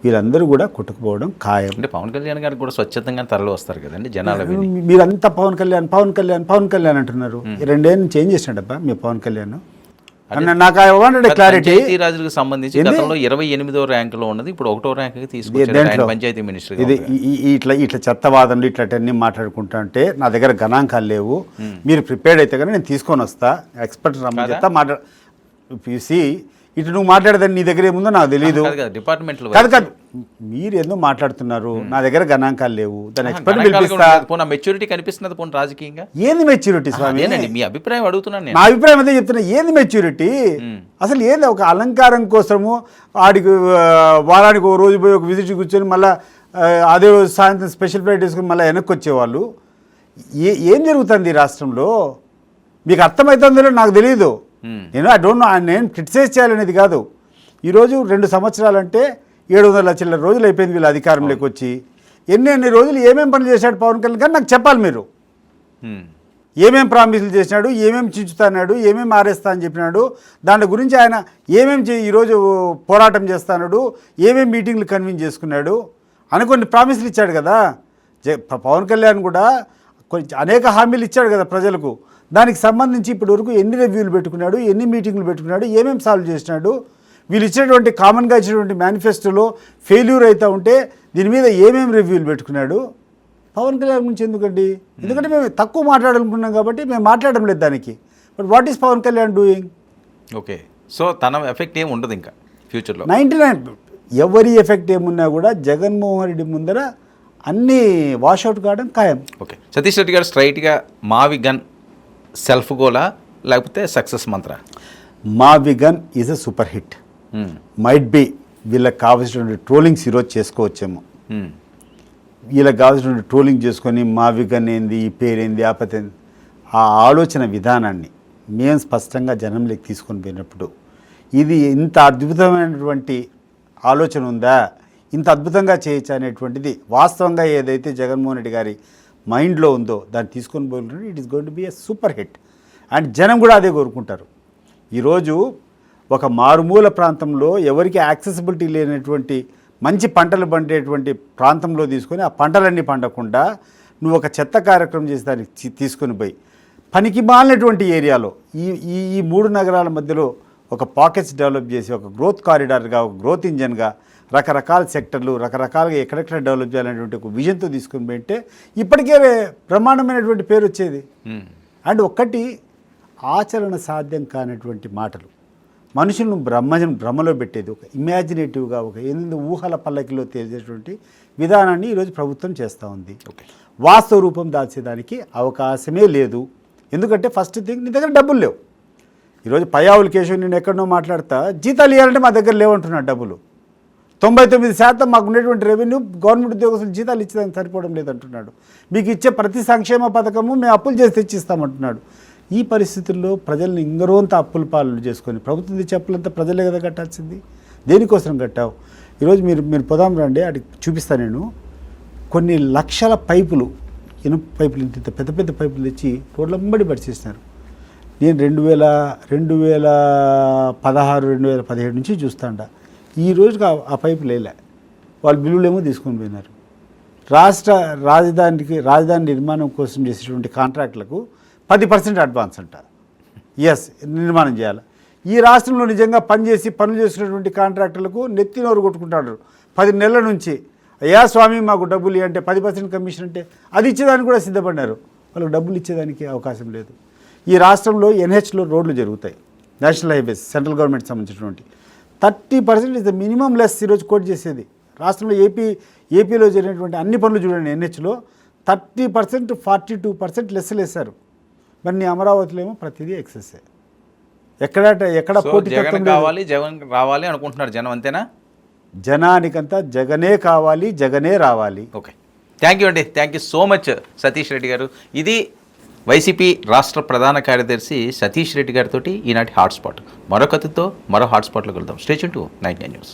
వీళ్ళందరూ కూడా కొట్టుకుపోవడం ఖాయం. అంటే పవన్ కళ్యాణ్ గారికి కూడా స్వచ్ఛతంగా తరలి వస్తారు కదండి జనాలు. మీరంతా పవన్ కళ్యాణ్ అంటున్నారు. 2 ఏళ్ళు నుంచి ఏం చేసినాడబ్బా మీ పవన్ కళ్యాణ్? నాకు ఇవ్వండి క్లారిటీ. పంచాయతీరాజ్కి సంబంధించి గతంలో 28వ ర్యాంకులో ఉన్నది, ఇప్పుడు 1వ ర్యాంకుకి తీసుకొచ్చారు ఆయన పంచాయతీ మినిస్టర్. ఇది ఇట్లా చెత్తవాదనలు ఇట్లాంటివన్నీ మాట్లాడుకుంటా అంటే నా దగ్గర గణాంకాలు లేవు. మీరు ప్రిపేర్డ్ అయితే కానీ నేను తీసుకొని వస్తా, ఎక్స్పర్ట్ రమ్మని చెప్తా ఇటు నువ్వు మాట్లాడదని నీ దగ్గర ఏముందో నాకు తెలియదు. డిపార్ట్మెంట్ కాదు మీరు ఎందుకు మాట్లాడుతున్నారు, నా దగ్గర గణాంకాలు లేవు, దాని ఎక్స్పర్ట్ పిలిపిస్తా. మెచ్యూరిటీ కనిపిస్తున్నది పోనీ రాజకీయంగా. ఏంది మెచ్యూరిటీ స్వామి? మీ అభిప్రాయం అడుగుతున్నాను. నా అభిప్రాయం అదే చెప్తున్నా. ఏంది మెచ్యూరిటీ అసలు? ఏంది ఒక అలంకారం కోసము ఆడికి వారానికి ఒక రోజు పోయి ఒక విజిట్ కూర్చొని మళ్ళీ అదే సాయంత్రం స్పెషల్ ఫ్లైట్ వేసుకుని మళ్ళీ వెనక్కి వచ్చేవాళ్ళు. ఏం జరుగుతుంది ఈ రాష్ట్రంలో? మీకు అర్థమవుతుందో నాకు తెలియదు. I don't know. నేను క్రిటిసైజ్ చేయాలనేది కాదు. ఈరోజు 2 సంవత్సరాలంటే 700 చిల్లర రోజులు అయిపోయింది వీళ్ళు అధికారంలోకి వచ్చి. ఎన్ని రోజులు ఏమేమి పనులు చేశాడు పవన్ కళ్యాణ్ గారు నాకు చెప్పాలి మీరు. ఏమేం ప్రామిసులు చేసినాడు, ఏమేమి చించుతాడు, ఏమేమి ఆరేస్తా అని చెప్పినాడు, దాని గురించి ఆయన ఏమేమి ఈరోజు పోరాటం చేస్తాడు, ఏమేమి మీటింగ్లు కన్వీన్ చేసుకున్నాడు అని కొన్ని ప్రామిసులు ఇచ్చాడు కదా. పవన్ కళ్యాణ్ కూడా అనేక హామీలు ఇచ్చాడు కదా ప్రజలకు. దానికి సంబంధించి ఇప్పటివరకు ఎన్ని రివ్యూలు పెట్టుకున్నాడు, ఎన్ని మీటింగ్లు పెట్టుకున్నాడు, ఏమేమి సాల్వ్ చేసినాడు, వీళ్ళు ఇచ్చినటువంటి కామన్గా ఇచ్చినటువంటి మేనిఫెస్టోలో ఫెయిల్యూర్ అవుతూ ఉంటే దీని మీద ఏమేమి రివ్యూలు పెట్టుకున్నాడు. పవన్ కళ్యాణ్ గురించి ఎందుకండి? ఎందుకంటే మేము తక్కువ మాట్లాడాలనుకున్నాం కాబట్టి మేము మాట్లాడడం లేదు దానికి. But what is Pawan Kalyan doing? Okay, so తన ఎఫెక్ట్ ఏమి ఉండదు ఇంకా ఫ్యూచర్లో. 99 ఎవరి ఎఫెక్ట్ ఏమున్నా కూడా జగన్మోహన్ రెడ్డి ముందర అన్నీ వాషౌట్ కావడం ఖాయం. ఓకే, సతీష్ రెడ్డి గారు స్ట్రైట్గా మావి గన్ సెల్ఫ్ గోలా లేకపోతే సక్సెస్ మంత్ర? మావి gun is a super hit. Might be వీళ్ళకి కావాల్సినటువంటి ట్రోలింగ్స్ ఈరోజు చేసుకోవచ్చేమో. వీళ్ళకి కావాల్సినటువంటి ట్రోలింగ్ చేసుకొని మావి గన్ ఏంది, ఈ పేరేంది, ఆపత ఏంది, ఆ ఆలోచన విధానాన్ని మేము స్పష్టంగా జనంలోకి తీసుకొని పోయినప్పుడు ఇది ఇంత అద్భుతమైనటువంటి ఆలోచన ఉందా, ఇంత అద్భుతంగా చేయొచ్చు అనేటువంటిది వాస్తవంగా ఏదైతే జగన్మోహన్ రెడ్డి గారి మైండ్లో ఉందో దాన్ని తీసుకొని పోయినప్పుడు it is going to be a super hit. And జనం కూడా అదే కోరుకుంటారు. ఈరోజు ఒక మారుమూల ప్రాంతంలో ఎవరికి యాక్సెసిబిలిటీ లేనటువంటి మంచి పంటలు పండేటువంటి ప్రాంతంలో తీసుకొని ఆ పంటలన్నీ పండకుండా నువ్వు ఒక చెత్త కార్యక్రమం చేసి దానికి తీసుకొని పోయి పనికి మాలినటువంటి ఏరియాలో ఈ 3 నగరాల మధ్యలో ఒక పాకెట్స్ డెవలప్ చేసి ఒక గ్రోత్ కారిడార్గా, ఒక గ్రోత్ ఇంజన్గా రకరకాల సెక్టర్లు రకరకాలుగా ఎక్కడెక్కడ డెవలప్ చేయాలనేటువంటి ఒక విజన్తో తీసుకుని పోయింటే ఇప్పటికే బ్రహ్మాండమైనటువంటి పేరు వచ్చేది. అండ్ ఒక్కటి ఆచరణ సాధ్యం కానటువంటి మాటలు మనుషులను భ్రమలో పెట్టేది, ఒక ఇమాజినేటివ్గా ఒక ఊహల పల్లకిలో తేల్చేటువంటి విధానాన్ని ఈరోజు ప్రభుత్వం చేస్తూ ఉంది. వాస్తవ రూపం దాల్చేదానికి అవకాశమే లేదు. ఎందుకంటే ఫస్ట్ థింగ్ నీ దగ్గర డబ్బులు లేవు. ఈరోజు పయ్యావుల కేశవ్ నేను ఎక్కడనో మాట్లాడతా జీతాలు ఇవ్వాలంటే మా దగ్గర లేవంటున్నాడు. డబ్బులు 99% మాకు ఉండేటువంటి రెవెన్యూ గవర్నమెంట్ ఉద్యోగస్తులు జీతాలు ఇచ్చేదానికి సరిపోవడం లేదంటున్నాడు. మీకు ఇచ్చే ప్రతి సంక్షేమ పథకము మేము అప్పులు చేసి తెచ్చిస్తామంటున్నాడు. ఈ పరిస్థితుల్లో ప్రజల్ని ఇంగరోంత అప్పుల పాలు చేసుకొని ప్రభుత్వం తెచ్చే అప్పులంతా ప్రజలే కదా కట్టాల్సింది. దేనికోసం కట్టావు? ఈరోజు మీరు పొదాం రండి, అటు చూపిస్తాను నేను. కొన్ని లక్షల పైపులు, ఇనుప పైపులు, ఇంత పెద్ద పెద్ద పైపులు తెచ్చి రోడ్ల వెంబడి పడిచేసినారు. నేను 2016, 2017 నుంచి చూస్తాండ. ఈ రోజుకి ఆ పైపు లేలే. వాళ్ళు బిల్లులేమో తీసుకొని పోయినారు. రాజధాని నిర్మాణం కోసం చేసేటువంటి కాంట్రాక్టులకు 10% అడ్వాన్స్ అంట. ఎస్, నిర్మాణం చేయాలి. ఈ రాష్ట్రంలో నిజంగా పనులు చేసినటువంటి కాంట్రాక్టర్లకు నెత్తి నోరు కొట్టుకుంటాడు 10 నెలల నుంచి. అయ్యా స్వామి మాకు డబ్బులు అంటే 10% కమిషన్ అంటే అది ఇచ్చేదానికి కూడా సిద్ధపడినారు. వాళ్ళకి డబ్బులు ఇచ్చేదానికి అవకాశం లేదు. ఈ రాష్ట్రంలో NHలో రోడ్లు జరుగుతాయి, నేషనల్ హైవేస్, సెంట్రల్ గవర్నమెంట్ సంబంధించినటువంటి 30% ఇస్ ద మినిమం లెస్ ఈరోజు కోట్ చేసేది. రాష్ట్రంలో ఏపీలో జరిగినటువంటి అన్ని పనులు చూడండి, NHలో 30%, 42% లెస్ వేశారు. మరి నీ అమరావతిలో ఏమో ప్రతిదీ ఎక్సెస్. ఎక్కడ పోటీ రావాలి అనుకుంటున్నారు జనం, అంతేనా? జనానికంతా జగనే కావాలి, జగనే రావాలి. ఓకే, థ్యాంక్ యూ అండి. Thank you so much Satish Reddy గారు. ఇది వైసీపీ రాష్ట్ర ప్రధాన కార్యదర్శి సతీష్ రెడ్డి గారితో ఈనాటి హాట్స్పాట్. మరో కథతో మరో హాట్స్పాట్లో కలుద్దాం. Stay tune to 99 news.